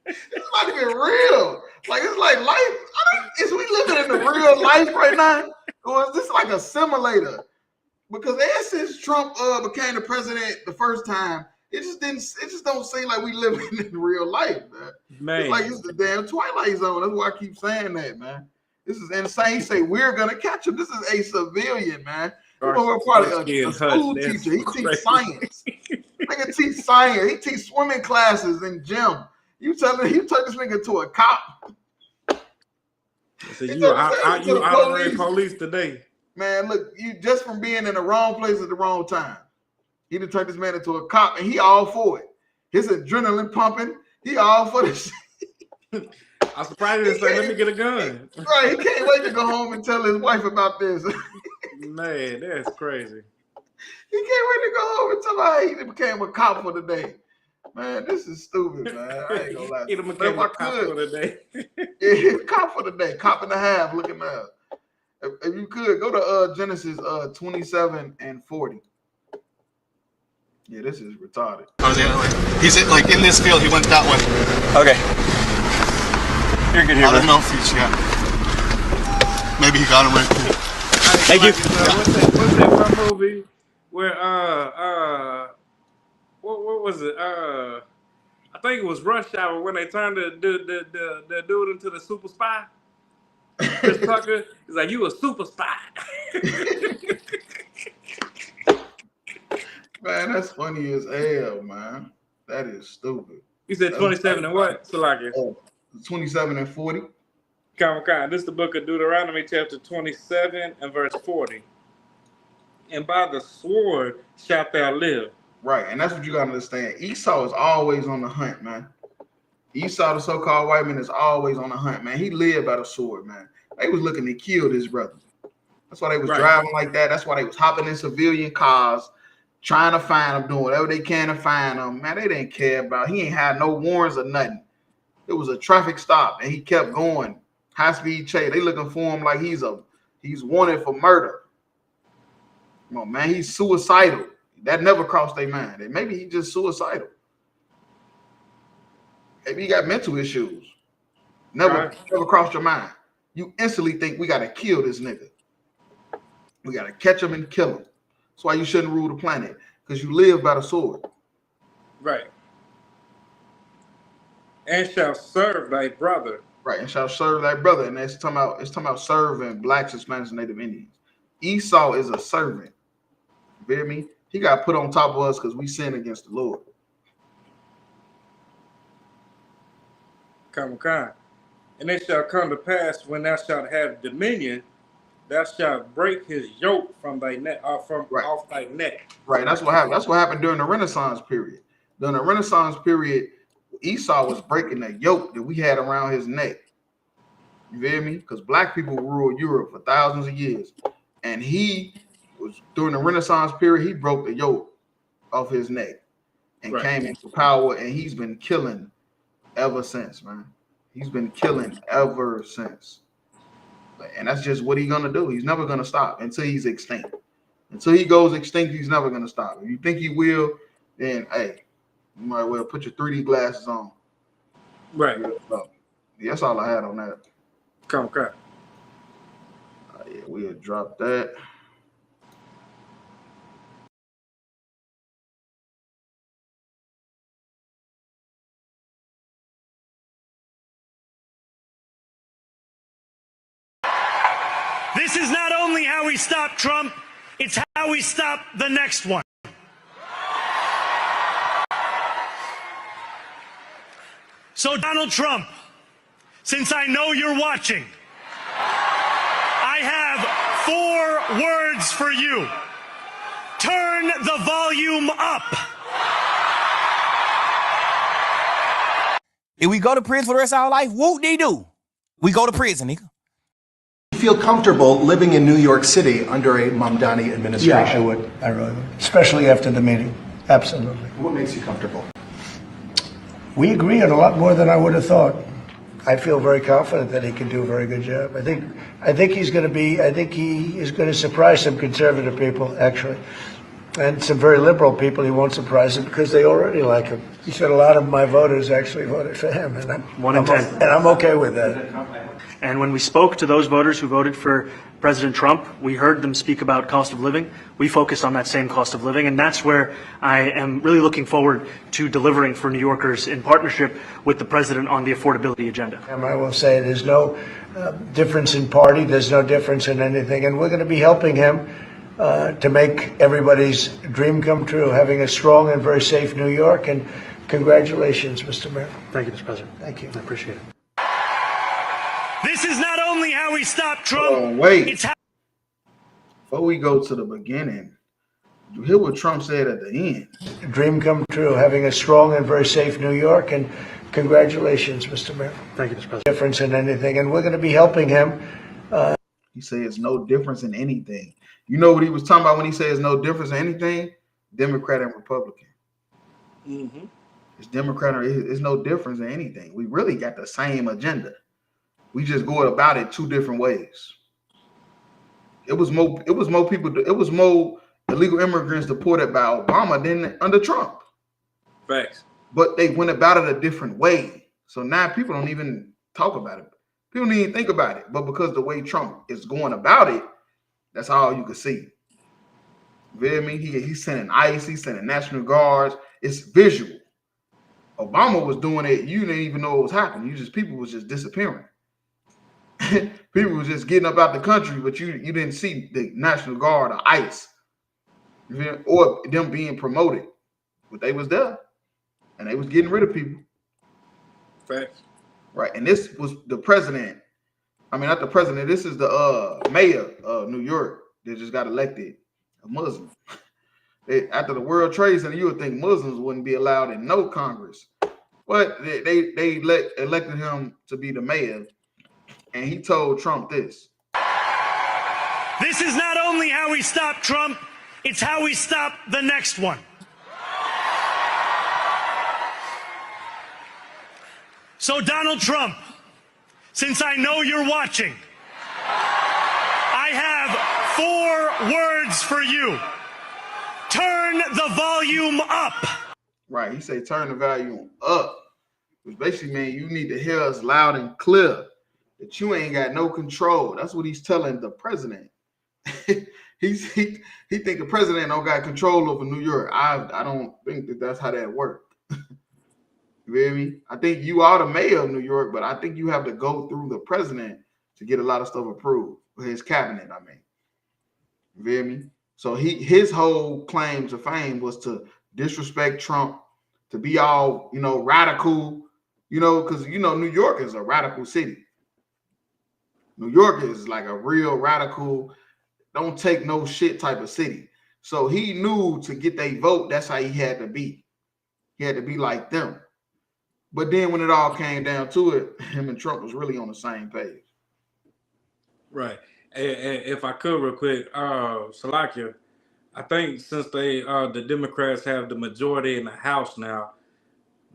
[SPEAKER 7] It's not even real. Like, it's like life. Is we living in the real life right now? Or is this like a simulator? Because ever since Trump became the president the first time, it just don't seem like we living in real life, man. It's like it's the damn Twilight Zone. That's why I keep saying that, man. This is insane. He say we're gonna catch him. This is a civilian, man. We're probably a school teacher. He teach science. Nigga teach science. He teach swimming classes in gym. You turn this nigga into a cop.
[SPEAKER 2] So you honorary police today.
[SPEAKER 7] Man, look, you just from being in the wrong place at the wrong time. He done turned this man into a cop, and he all for it. His adrenaline pumping. He all for this shit.
[SPEAKER 2] I'm surprised he didn't say, let me get a gun.
[SPEAKER 7] Right, he can't wait to go home and tell his wife about this.
[SPEAKER 2] Man, that's crazy.
[SPEAKER 7] He can't wait to go home and tell her he became a cop for the day. Man, this is stupid, man. I ain't gonna lie.
[SPEAKER 2] He became a cop for the day.
[SPEAKER 7] Yeah, cop for the day. Cop and a half, looking now. If you could, go to Genesis 27 and 40. Yeah, this is retarded.
[SPEAKER 16] He's in this field. He went that way.
[SPEAKER 15] Okay. You're good here,
[SPEAKER 16] I don't know if he's maybe he got him right there.
[SPEAKER 15] Thank you.
[SPEAKER 2] What's that one movie where what was it? I think it was Rush Hour when they turned the dude into the super spy. Chris Tucker is like, you a super spy.
[SPEAKER 7] Man, that's funny as hell, man. That is stupid.
[SPEAKER 2] You said 27 and what? So like
[SPEAKER 7] 27 and 40.
[SPEAKER 2] Come. This is the book of Deuteronomy, chapter 27 and verse 40. And by the sword shalt thou live.
[SPEAKER 7] Right, and that's what you gotta understand. Esau is always on the hunt, man. Esau, the so-called white man, is always on the hunt, man. He lived by the sword, man. They was looking to kill this brother. That's why they was driving like that. That's why they was hopping in civilian cars, trying to find him, doing whatever they can to find him. Man, they didn't care about. He ain't had no warrants or nothing. It was a traffic stop, and he kept going. High-speed chase. They looking for him like he's wanted for murder. Come on, man. He's suicidal. That never crossed their mind. Maybe he just suicidal. Maybe he got mental issues. Never crossed your mind. You instantly think we got to kill this nigga. We got to catch him and kill him. That's why you shouldn't rule the planet, because you live by the sword.
[SPEAKER 2] Right. And shall serve thy brother.
[SPEAKER 7] Right, and shall serve thy brother. And it's talking about serving blacks, Hispanics, and Native Indians. Esau is a servant. You hear me? He got put on top of us because we sin against the Lord.
[SPEAKER 2] Come. And it shall come to pass when thou shalt have dominion, thou shalt break his yoke from thy neck, off thy neck.
[SPEAKER 7] Right. That's what happened. That's what happened during the Renaissance period. During the Renaissance period, Esau was breaking the yoke that we had around his neck. You feel me? Because black people ruled Europe for thousands of years. And he was, during the Renaissance period, he broke the yoke off his neck and came into power, and he's been killing ever since, man. He's been killing ever since. And that's just what he's gonna do. He's never gonna stop until he's extinct. Until he goes extinct, he's never gonna stop. If you think he will, then hey, you might well put your 3D glasses on.
[SPEAKER 2] Right.
[SPEAKER 7] Yeah, that's all I had on that.
[SPEAKER 2] Come.
[SPEAKER 7] Yeah, we'll drop that.
[SPEAKER 18] This is not only how we stop Trump, it's how we stop the next one. So, Donald Trump, since I know you're watching, I have 4 words for you. Turn the volume up.
[SPEAKER 19] If we go to prison for the rest of our life, whoop-de-doo. We go to prison, nigga.
[SPEAKER 20] Feel comfortable living in New York City under a Mamdani administration?
[SPEAKER 14] Yeah, I would. I really would. Especially after the meeting. Absolutely.
[SPEAKER 20] What makes you comfortable?
[SPEAKER 14] We agree on a lot more than I would have thought.
[SPEAKER 21] I feel very confident that he can do a very good job. I think he's going to be. I think he is going to surprise some conservative people, actually, and some very liberal people. He won't surprise them because they already like him. He said a lot of my voters actually voted for him, and I'm okay with that.
[SPEAKER 15] And when we spoke to those voters who voted for President Trump, we heard them speak about cost of living. We focus on that same cost of living, and that's where I am really looking forward to delivering for New Yorkers in partnership with the president on the affordability agenda.
[SPEAKER 21] And I will say there's no difference in party, there's no difference in anything, and we're going to be helping him to make everybody's dream come true, having a strong and very safe New York, and congratulations, Mr. Mayor.
[SPEAKER 15] Thank you, Mr. President.
[SPEAKER 21] Thank you.
[SPEAKER 15] I appreciate it.
[SPEAKER 18] This is not only how we stop Trump.
[SPEAKER 7] Oh, wait.
[SPEAKER 18] It's how
[SPEAKER 7] Before we go to the beginning, you hear what Trump said at the end.
[SPEAKER 21] Dream come true, having a strong and very safe New York, and congratulations, Mr. Mayor.
[SPEAKER 15] Thank you, Mr. President.
[SPEAKER 21] Difference in anything, and we're going to be helping him.
[SPEAKER 7] He says no difference in anything. You know what he was talking about when he says no difference in anything? Democrat and Republican.
[SPEAKER 2] Mm-hmm.
[SPEAKER 7] It's Democrat or it's no difference in anything. We really got the same agenda. We just go about it two different ways. It was more people. It was more illegal immigrants deported by Obama than under Trump.
[SPEAKER 2] Facts.
[SPEAKER 7] But they went about it a different way. So now people don't even talk about it. People don't even think about it. But because the way Trump is going about it, that's all you can see. You feel me? He's sending ICE, he's sending National Guards. It's visual. Obama was doing it. You didn't even know what was happening. People was just disappearing. People was just getting up out the country, but you didn't see the National Guard or ICE or them being promoted. But they was there, and they was getting rid of people.
[SPEAKER 2] Facts.
[SPEAKER 7] Right, and this was the president. I mean, not the president. This is the mayor of New York that just got elected, a Muslim. After the World Trade Center, you would think Muslims wouldn't be allowed in no Congress, but they elected him to be the mayor. And he told Trump this.
[SPEAKER 18] this is not only how we stop Trump, it's how we stop the next one. So Donald Trump, since I know you're watching, I have 4 words for you. Turn the volume up.
[SPEAKER 7] Right, he said turn the volume up, which basically means you need to hear us loud and clear. That you ain't got no control. That's what he's telling the president. he think the president don't got control over New York. I don't think that's how that works. You hear me? I think you are the mayor of New York, but I think you have to go through the president to get a lot of stuff approved. His cabinet, I mean. You hear me? So his whole claim to fame was to disrespect Trump, to be all, radical, because, New York is a radical city. New York is like a real radical, don't take no shit type of city. So he knew to get their vote, that's how he had to be. He had to be like them. But then when it all came down to it, him and Trump was really on the same page.
[SPEAKER 2] Right. And if I could real quick, Salakia, I think since the Democrats have the majority in the House now,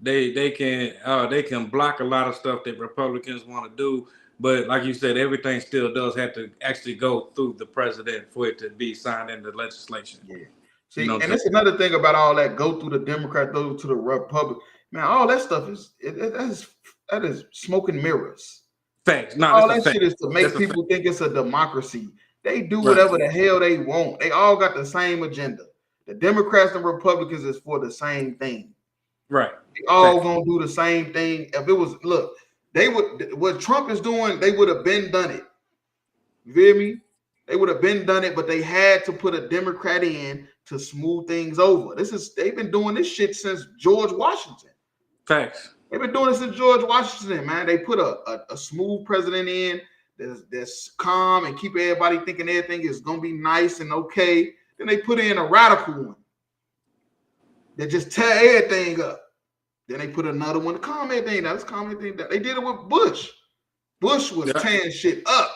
[SPEAKER 2] they can block a lot of stuff that Republicans want to do. But like you said, everything still does have to actually go through the president for it to be signed into legislation.
[SPEAKER 7] Yeah. See, and that's another thing about all that. Go through the Democrat, go to the Republic. Man, all that stuff that is smoke and mirrors.
[SPEAKER 2] Facts. No,
[SPEAKER 7] all that shit is to make people think it's a democracy. They do whatever the hell they want. They all got the same agenda. The Democrats and Republicans is for the same thing.
[SPEAKER 2] Right.
[SPEAKER 7] They all gonna do the same thing. If it was, look, they would, what Trump is doing, they would have been done it. You feel me? They would have been done it, but they had to put a Democrat in to smooth things over. They've been doing this shit since George Washington.
[SPEAKER 2] Facts.
[SPEAKER 7] They've been doing it since George Washington, man. They put a smooth president in that's calm and keep everybody thinking everything is gonna be nice and okay. Then they put in a radical one that just tear everything up. Then they put another one to calm everything down. Let's calm everything down. They did it with Bush. Bush was tearing shit up.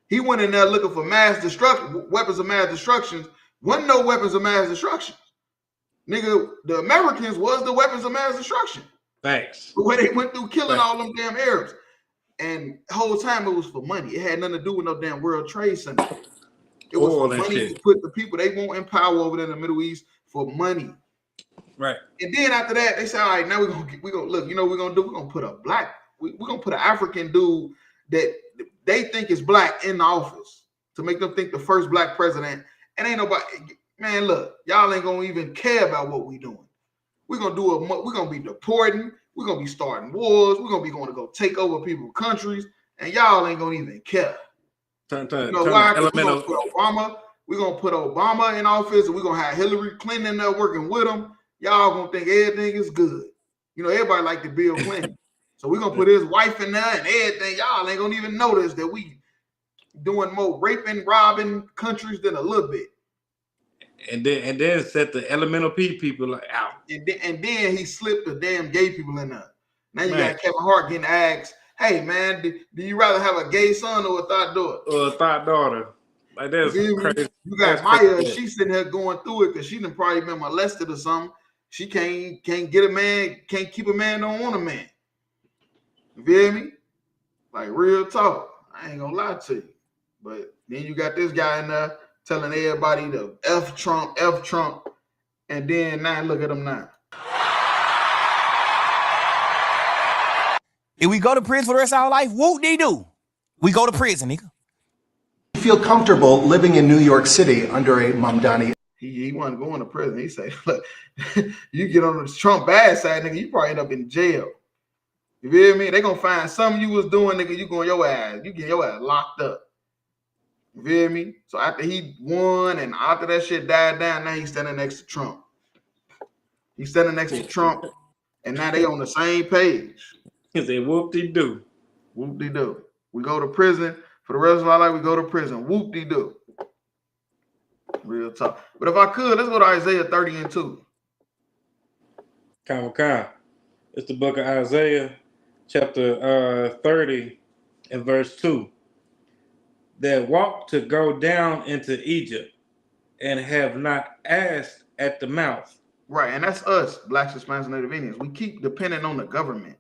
[SPEAKER 7] He went in there looking for mass destruction, weapons of mass destruction. Wasn't no weapons of mass destruction. Nigga, the Americans was the weapons of mass destruction.
[SPEAKER 2] Facts.
[SPEAKER 7] The way they went through killing all them damn Arabs. And the whole time it was for money. It had nothing to do with no damn World Trade Center. It was for money to put the people they want in power over there in the Middle East for money.
[SPEAKER 2] Right.
[SPEAKER 7] And then after that, they say, all right, now we're gonna look, you know what we're gonna do? We're gonna put a black, we're gonna put an African dude that they think is black in the office to make them think the first black president. And ain't nobody, man, look, y'all ain't gonna even care about what we doing. We're gonna be deporting, we're gonna be starting wars, we're gonna be going to go take over people's countries, and y'all ain't gonna even care. You know why? We're gonna put Obama in office, and we're gonna have Hillary Clinton there working with him. Y'all gonna think everything is good. You know, everybody like the Bill Clinton. So we're gonna put his wife in there and everything. Y'all ain't gonna even notice that we doing more raping, robbing countries than a little bit.
[SPEAKER 2] And then set the elemental P people out.
[SPEAKER 7] And then he slipped the damn gay people in there. Now you got Kevin Hart getting asked, hey man, do you rather have a gay son or a thought daughter?
[SPEAKER 2] Or a thought daughter. Like that's crazy.
[SPEAKER 7] You got Maya, she's sitting here going through it because she done probably been molested or something. She can't get a man, can't keep a man, don't want a man. You feel me? Like real talk. I ain't gonna lie to you. But then you got this guy in there telling everybody to F Trump, and then now look at him now.
[SPEAKER 19] If we go to prison for the rest of our life, whoop-de-doo. We go to prison, nigga.
[SPEAKER 20] You feel comfortable living in New York City under a Mamdani?
[SPEAKER 7] He wasn't going to prison. He said, look, you get on the Trump bad side, nigga, you probably end up in jail. You feel me? They gonna find something you was doing, nigga, you your ass locked up. You feel me? So after he won and after that shit died down, now he's standing next to Trump. He's standing next to Trump, and now they on the same page.
[SPEAKER 2] He said, whoop-de-doo.
[SPEAKER 7] Whoop-de-doo. We go to prison. For the rest of our life, we go to prison. Whoop-de-doo. Real talk. But if I could, let's go to Isaiah 30:2.
[SPEAKER 2] It's the book of Isaiah, chapter 30 and verse 2. That walk to go down into Egypt and have not asked at the mouth.
[SPEAKER 7] Right, and that's us, Blacks, Hispanics, and Native Indians. We keep depending on the government.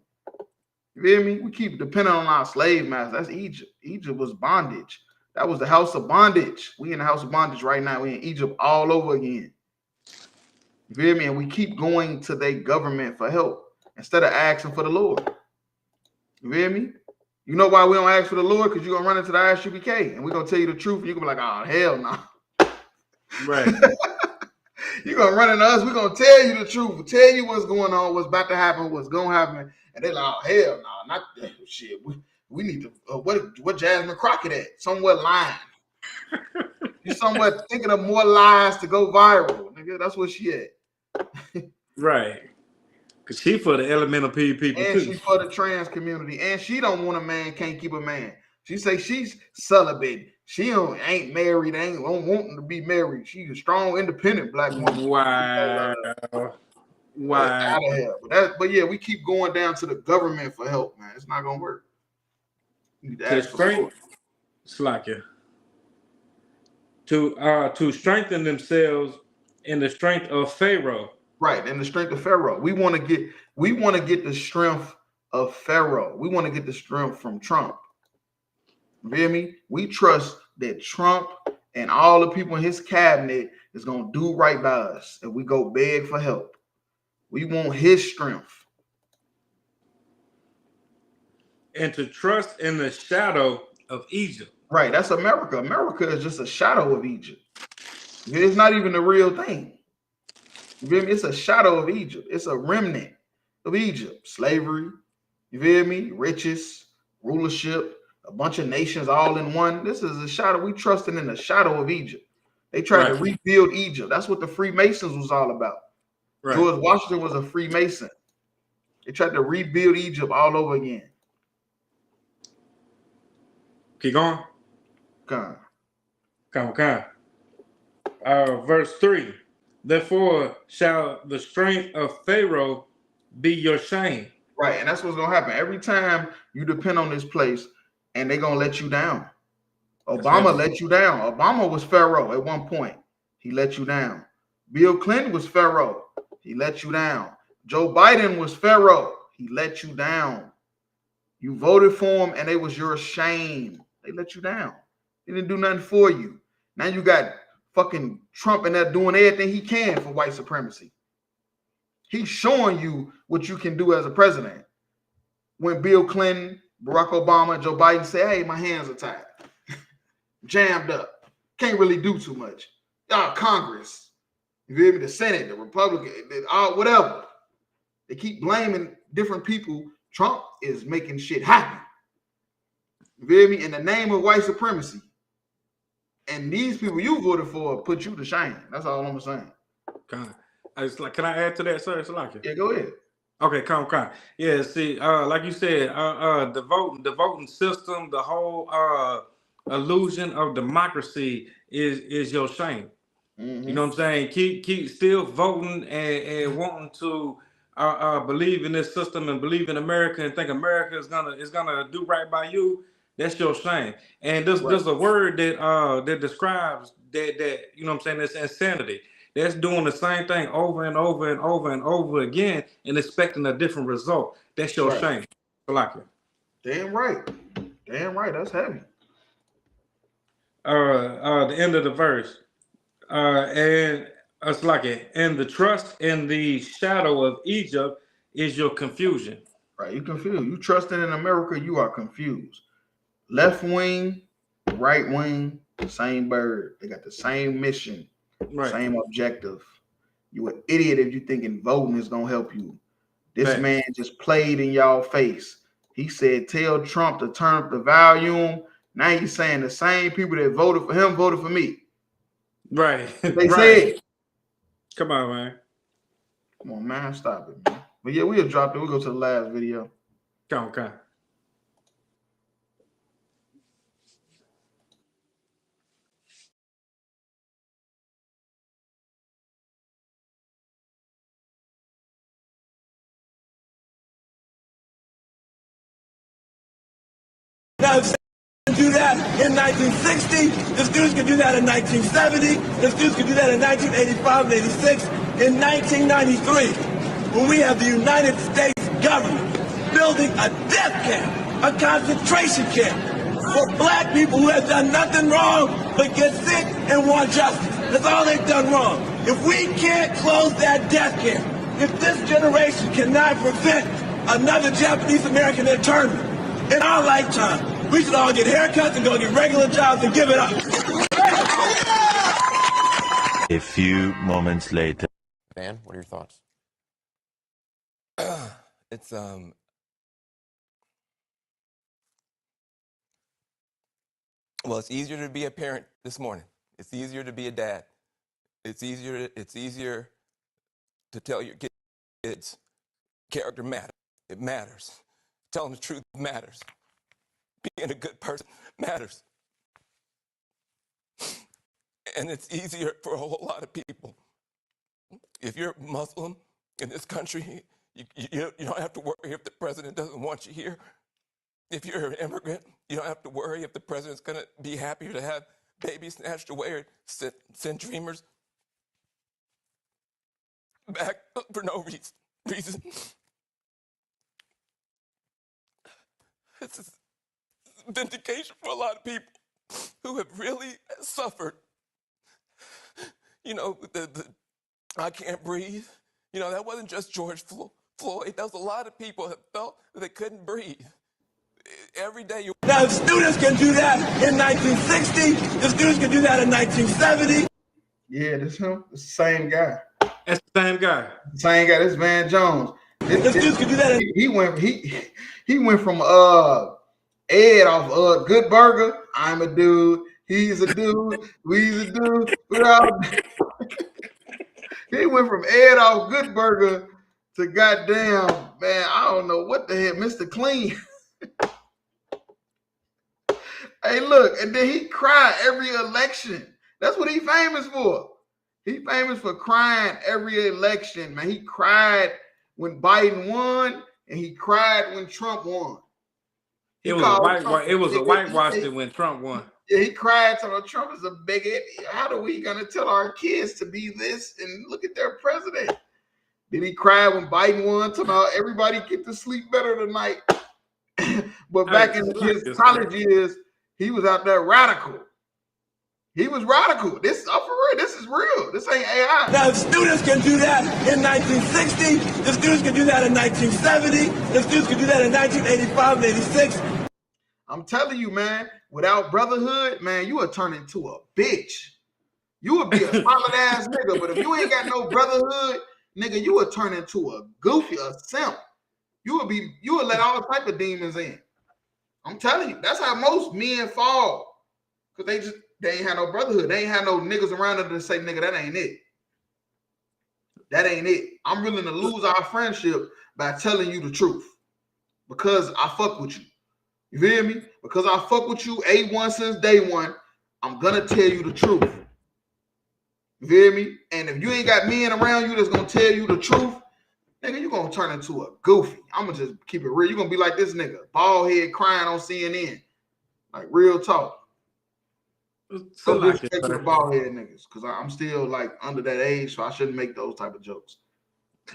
[SPEAKER 7] You feel me? We keep depending on our slave masters. That's Egypt. Egypt was bondage. That was the house of bondage. We in the house of bondage right now. We in Egypt all over again. You feel me? And we keep going to their government for help instead of asking for the Lord. You feel me? You know why we don't ask for the Lord? Because you're going to run into the ISUPK and we're going to tell you the truth. And you're going to be like, oh, hell no.
[SPEAKER 2] Right.
[SPEAKER 7] You're going to run into us. We're going to tell you the truth. We'll tell you what's going on, what's about to happen, what's going to happen. And they're like, oh, hell no, not that shit. We need to, what Jasmine Crockett at? Somewhere lying. You're somewhere thinking of more lies to go viral. Nigga, that's where she at.
[SPEAKER 2] Right. Because she for the elemental people
[SPEAKER 7] and
[SPEAKER 2] too.
[SPEAKER 7] She for the trans community. And she don't want a man, can't keep a man. She say she's celibate. She ain't married, ain't wanting to be married. She's a strong, independent black woman.
[SPEAKER 2] Wow.
[SPEAKER 7] Out of here. But yeah, we keep going down to the government for help, man. It's not gonna work. You need to ask for help.
[SPEAKER 2] To strengthen themselves in the strength of Pharaoh.
[SPEAKER 7] Right, in the strength of Pharaoh. We want to get the strength of Pharaoh. We want to get the strength from Trump. You feel me? We trust that Trump and all the people in his cabinet is gonna do right by us if we go beg for help. We want his strength.
[SPEAKER 2] And to trust in the shadow of Egypt.
[SPEAKER 7] Right, that's America. America is just a shadow of Egypt. It's not even the real thing. You feel me? It's a shadow of Egypt. It's a remnant of Egypt. Slavery, you feel me? Riches, rulership, a bunch of nations all in one. This is a shadow. We trusting in the shadow of Egypt. They tried to rebuild Egypt. That's what the Freemasons was all about. Right. George Washington was a Freemason. They tried to rebuild Egypt all over again.
[SPEAKER 2] Keep going.
[SPEAKER 7] Come.
[SPEAKER 2] Verse 3. Therefore shall the strength of Pharaoh be your shame.
[SPEAKER 7] Right, and that's what's going to happen. Every time you depend on this place, and they're going to let you down. Obama let you down. Obama was Pharaoh at one point. He let you down. Bill Clinton was Pharaoh. He let you down. Joe Biden was Pharaoh. He let you down. You voted for him, and it was your shame. They let you down. They didn't do nothing for you. Now you got fucking Trump in there doing everything he can for white supremacy. He's showing you what you can do as a president. When Bill Clinton, Barack Obama, Joe Biden say, hey, my hands are tied, jammed up, can't really do too much. Congress, you feel me? The Senate, the Republican, whatever. They keep blaming different people. Trump is making shit happen. You feel me? In the name of white supremacy. And these people you voted for put you to shame. That's all I'm saying.
[SPEAKER 2] Can I add to that, sir?
[SPEAKER 7] Yeah, go ahead.
[SPEAKER 2] Okay, come. Yeah, see, like you said, the voting system, the whole illusion of democracy is your shame. You know what I'm saying? Keep still voting and wanting to believe in this system and believe in America and think America is gonna do right by you. That's your shame. And there's a word that describes that you know what I'm saying, that's insanity. That's doing the same thing over and over and over and over again and expecting a different result. That's your shame. I like it.
[SPEAKER 7] Damn right. That's heavy.
[SPEAKER 2] The end of the verse. And it's like it. And the trust in the shadow of Egypt is your confusion.
[SPEAKER 7] Right. You confused. You trusting in America, you are confused. Left wing, right wing, same bird. They got the same mission. Same objective. You an idiot if you thinking voting is gonna help you. This man just played in y'all face. He said, tell Trump to turn up the volume. Now you're saying the same people that voted for him voted for me.
[SPEAKER 2] Right.
[SPEAKER 7] They said.
[SPEAKER 2] Come on, man.
[SPEAKER 7] Come on, man. Stop it, man. But yeah, we'll drop it. We'll go to the last video.
[SPEAKER 2] Come.
[SPEAKER 5] Now, if they do that in 1960, the students could do that in 1970, the students could do that in 1985 and 86, in 1993, when we have the United States government building a death camp, a concentration camp for black people who have done nothing wrong but get sick and want justice. That's all they've done wrong. If we can't close that death camp, if this generation cannot prevent another Japanese American internment in our lifetime, we should all get haircuts and go get regular jobs and give it up.
[SPEAKER 3] A few moments later.
[SPEAKER 22] Dan, what are your thoughts?
[SPEAKER 3] It's
[SPEAKER 22] Well, it's easier to be a parent this morning. It's easier to be a dad. It's easier to tell your kids character matters. It matters. Tell them the truth matters. Being a good person matters. And it's easier for a whole lot of people. If you're Muslim in this country, you don't have to worry if the president doesn't want you here. If you're an immigrant, you don't have to worry if the president's going to be happier to have babies snatched away or send dreamers back for no reason. This is vindication for a lot of people who have really suffered. You know, the I can't breathe. You know, that wasn't just George Floyd. That was a lot of people that felt that they couldn't breathe. Every day you...
[SPEAKER 5] Now, if students can do that in 1960, the students can do that in 1970.
[SPEAKER 7] Yeah, this him. It's the same guy.
[SPEAKER 2] That's the same guy.
[SPEAKER 7] Same guy. This Van Jones.
[SPEAKER 5] The students can do that.
[SPEAKER 7] He went from Ed off Good Burger. I'm a dude. He's a dude. We's a dude. He went from Ed off Good Burger to goddamn, man, I don't know what the hell, Mr. Clean. Hey, look, and then he cried every election. That's what he famous for. He famous for crying every election, man. He cried when Biden won, and he cried when Trump won.
[SPEAKER 2] It was a whitewashing when Trump won.
[SPEAKER 7] Yeah, he cried to Trump is a bigot. How are we gonna tell our kids to be this and look at their president? Did he cry when Biden won? Talking about everybody get to sleep better tonight. But back in his college years, he was out there radical. He was radical. This is for real. This is real. This ain't AI.
[SPEAKER 22] Now, if students can do that in 1960, the students can do that in 1970, the students can do that in 1985 and 86.
[SPEAKER 7] I'm telling you, man, without brotherhood, man, you would turn into a bitch. You would be a solid ass nigga, but if you ain't got no brotherhood, nigga, you would turn into a goofy, a simp. You would let all type of demons in. I'm telling you, that's how most men fall. Because they ain't had no brotherhood. They ain't had no niggas around them to say, nigga, that ain't it. That ain't it. I'm willing to lose our friendship by telling you the truth. Because I fuck with you. You feel me? Because I fuck with you A1 since day one, I'm gonna tell you the truth. You feel me? And if you ain't got men around you that's gonna tell you the truth, nigga, you gonna turn into a goofy. I'm gonna just keep it real. You gonna be like this nigga, bald head crying on CNN. Like real talk. So like to the bald head niggas, because I'm still like under that age, so I shouldn't make those type of jokes.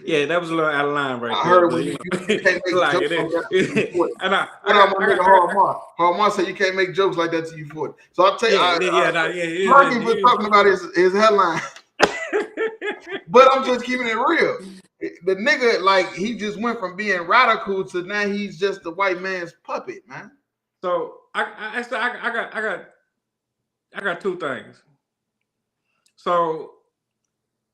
[SPEAKER 2] Yeah, that was a little out of line right there.
[SPEAKER 7] I heard when you can't make jokes like that. And I Hard Mark said you can't make jokes like that till you 40. So I'll tell you, Marky was talking about his headline. But I'm just keeping it real. The nigga, like, he just went from being radical to now he's just the white man's puppet, man.
[SPEAKER 2] So I got two things. So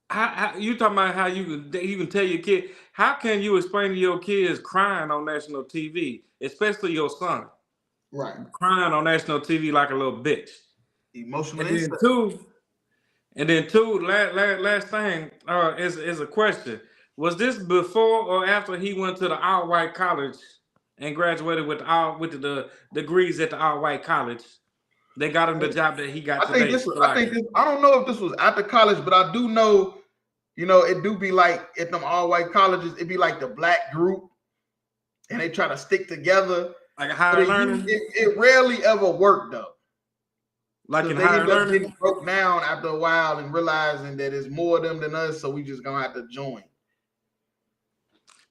[SPEAKER 2] how you talking about how you can tell your kid? How can you explain to your kids crying on national TV, especially your son,
[SPEAKER 7] right?
[SPEAKER 2] Crying on national TV like a little bitch,
[SPEAKER 7] emotionally.
[SPEAKER 2] And then two, last thing is a question. Was this before or after he went to the all-white college and graduated with the degrees at the all-white college? They got him the job that he got today.
[SPEAKER 7] I don't know if this was after college, but I do know, you know, it do be like at them all-white colleges, it be like the black group, and they try to stick together.
[SPEAKER 2] Like a higher learning?
[SPEAKER 7] It rarely ever worked, though.
[SPEAKER 2] Like in higher learning?
[SPEAKER 7] Getting broke down after a while and realizing that it's more of them than us, so we just gonna have to join.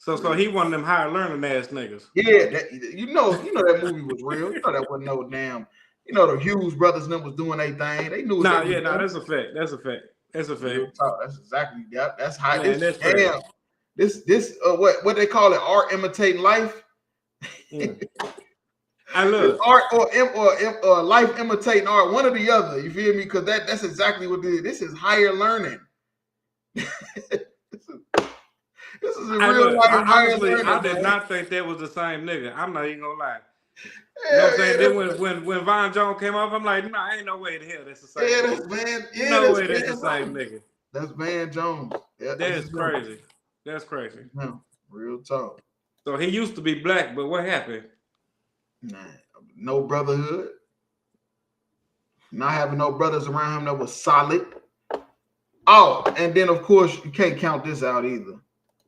[SPEAKER 2] So he one of them higher learning ass niggas.
[SPEAKER 7] Yeah, you know that movie was real. You know that wasn't no damn. You know the Hughes brothers and them was doing their thing. They knew.
[SPEAKER 2] That's a fact. That's a fact. That's
[SPEAKER 7] exactly that. That's how
[SPEAKER 2] Man,
[SPEAKER 7] this. Damn. This what they call it, art imitating life.
[SPEAKER 2] I love
[SPEAKER 7] art or life imitating art. One or the other. You feel me? Because that's exactly what this is. Higher learning. This is a real life higher learning.
[SPEAKER 2] I did not think that was the same nigga. I'm not even gonna lie. You know what I'm saying? Then when Von Jones came off, I'm like, nah, ain't no way in hell that's the same.
[SPEAKER 7] Yeah, that's Van. Yeah,
[SPEAKER 2] no way that's the same nigga.
[SPEAKER 7] That's Van Jones. Yeah,
[SPEAKER 2] that's crazy. That's crazy.
[SPEAKER 7] No, real talk.
[SPEAKER 2] So he used to be black, but what happened?
[SPEAKER 7] Nah, no brotherhood. Not having no brothers around him that was solid. Oh, and then of course you can't count this out either.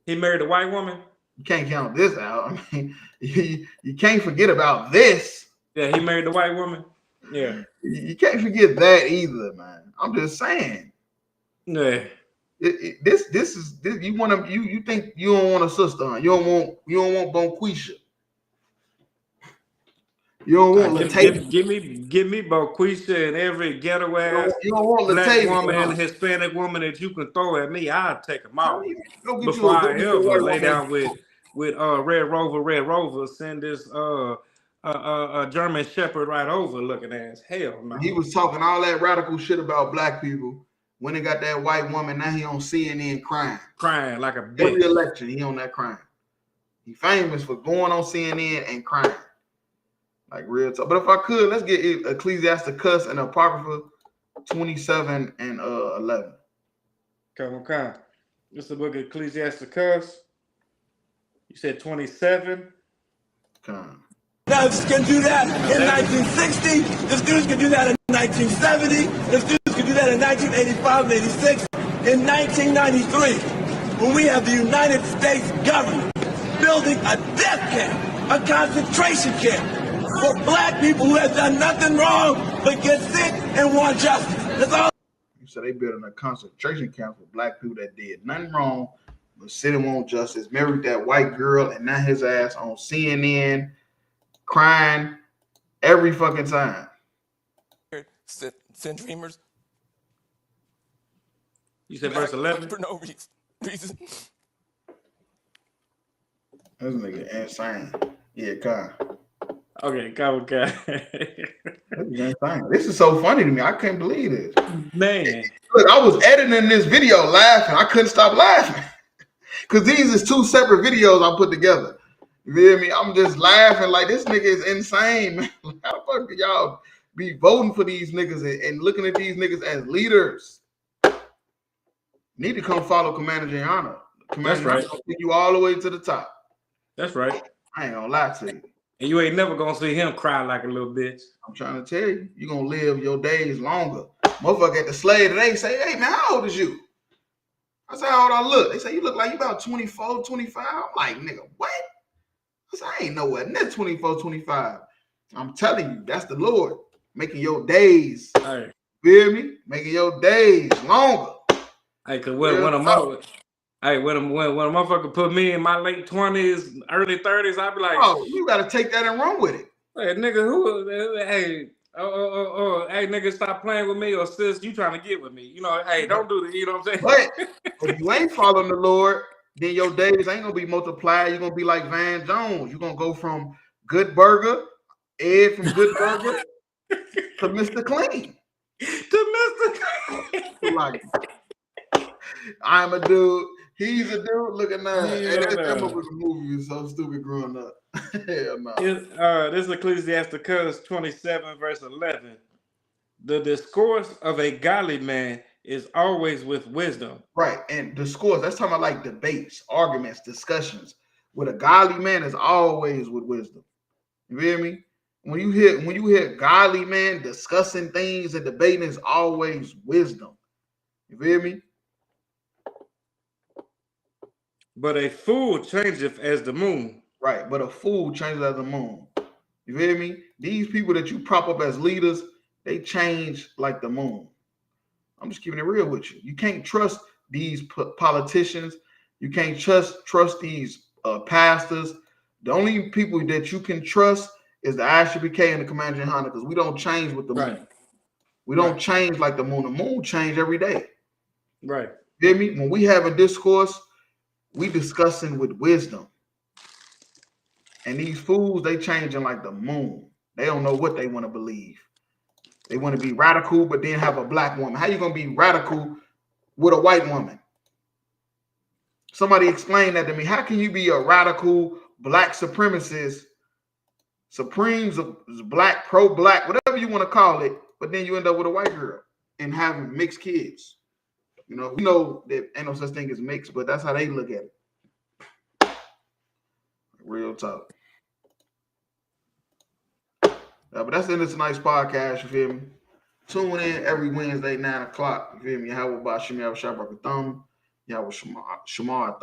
[SPEAKER 2] He married a white woman.
[SPEAKER 7] You can't count this out. I mean, you can't forget about this.
[SPEAKER 2] Yeah, he married a white woman. Yeah,
[SPEAKER 7] you can't forget that either, man. I'm just saying.
[SPEAKER 2] Yeah.
[SPEAKER 7] This is you want to you think you don't want a sister, huh? You don't want Bonquisha. You don't want Latavia.
[SPEAKER 2] Give me Bonquisha and every ghetto ass
[SPEAKER 7] you don't want
[SPEAKER 2] black
[SPEAKER 7] Latavia,
[SPEAKER 2] woman and Hispanic woman that you can throw at me. I'll take them out before I ever lay down with Red Rover. Send this a German Shepherd right over looking ass. Hell no.
[SPEAKER 7] He was talking all that radical shit about black people. When he got that white woman, now he on CNN crying
[SPEAKER 2] like a bitch.
[SPEAKER 7] Every election, he on that crying. He famous for going on CNN and crying. Like real talk. But if I could, let's get Ecclesiasticus and Apocrypha 27 and 11.
[SPEAKER 2] Come. This is the book of Ecclesiasticus. You said 27.
[SPEAKER 7] Come.
[SPEAKER 22] Now, if you can do that in 1960, the students can do that in 1970, the students can do that in 1985 and 86. In 1993, when we have the United States government building a death camp, a concentration camp, for black people who have done nothing wrong but get sick and want justice. That's all.
[SPEAKER 7] You said they building a concentration camp for black people that did nothing wrong the city won't justice, married that white girl, and now his ass on CNN crying every fucking time.
[SPEAKER 22] Send dreamers.
[SPEAKER 2] You said verse 11?
[SPEAKER 22] For no reason.
[SPEAKER 7] This nigga insane. Yeah, Con.
[SPEAKER 2] Okay, come.
[SPEAKER 7] This is insane. This is so funny to me. I can't believe this.
[SPEAKER 2] Man.
[SPEAKER 7] Look, I was editing this video laughing. I couldn't stop laughing. Because these is two separate videos I put together. You feel me? I'm just laughing like this nigga is insane, man. How the fuck do y'all be voting for these niggas and looking at these niggas as leaders? Need to come follow Commander Gianna. Commander
[SPEAKER 2] That's right.
[SPEAKER 7] Gianna take you all the way to the top.
[SPEAKER 2] That's right.
[SPEAKER 7] I ain't gonna lie to you.
[SPEAKER 2] And you ain't never gonna see him cry like a little bitch.
[SPEAKER 7] I'm trying to tell you, you're gonna live your days longer. Motherfucker at the slave today say, hey man, how old is you? I say, how old I look? They say, you look like you about 24, 25. I'm like, nigga, what? I said, I ain't nowhere near 24, 25. I'm telling you, that's the Lord making your days.
[SPEAKER 2] Hey.
[SPEAKER 7] Feel me? Making your days longer.
[SPEAKER 2] Hey, cause when a motherfucker put me in my late 20s, early 30s, I'd be like,
[SPEAKER 7] oh, you gotta take that and run with it.
[SPEAKER 2] Hey, nigga, hey, hey, nigga, stop playing with me, or sis, you trying to get with me. You know, hey, don't do that, you know what I'm saying?
[SPEAKER 7] But if you ain't following the Lord, then your days ain't gonna be multiplied. You're gonna be like Van Jones. You're gonna go from Good Burger, Ed from Good Burger, to Mr. Clean.
[SPEAKER 2] To Mr. Clean.
[SPEAKER 7] Like, I'm a dude. He's a dude. Look at that.
[SPEAKER 2] Yeah.
[SPEAKER 7] Hey, that movie was so stupid growing up. Hell no.
[SPEAKER 2] This is Ecclesiasticus 27, verse 11. The discourse of a godly man is always with wisdom.
[SPEAKER 7] Right. And discourse, that's talking about like debates, arguments, discussions. With a godly man is always with wisdom. You feel me? When you hear godly man discussing things and debating, is always wisdom. You feel me?
[SPEAKER 2] But a fool changeth as the moon.
[SPEAKER 7] Right, but a fool changes as the moon. You feel me? These people that you prop up as leaders, they change like the moon. I'm just keeping it real with you. You can't trust these politicians. You can't trust these pastors. The only people that you can trust is the ISUBK and the Commander Honda, because we don't change with the moon. We don't change like the moon. The moon change every day.
[SPEAKER 2] Right.
[SPEAKER 7] You feel me? When we have a discourse, we discussing with wisdom. And these fools, they changing like the moon. They don't know what they want to believe. They want to be radical, but then have a black woman. How you going to be radical with a white woman? Somebody explain that to me. How can you be a radical black supremacist, supremes of black, pro-black, whatever you want to call it, but then you end up with a white girl and having mixed kids? You know, we know that ain't no such thing as mixed, but that's how they look at it. Real talk. But that's the end of tonight's podcast, you feel me? Tune in every Wednesday, 9 o'clock, you feel me? How about Shemar Shabrak Thumb? Yahweh Shamar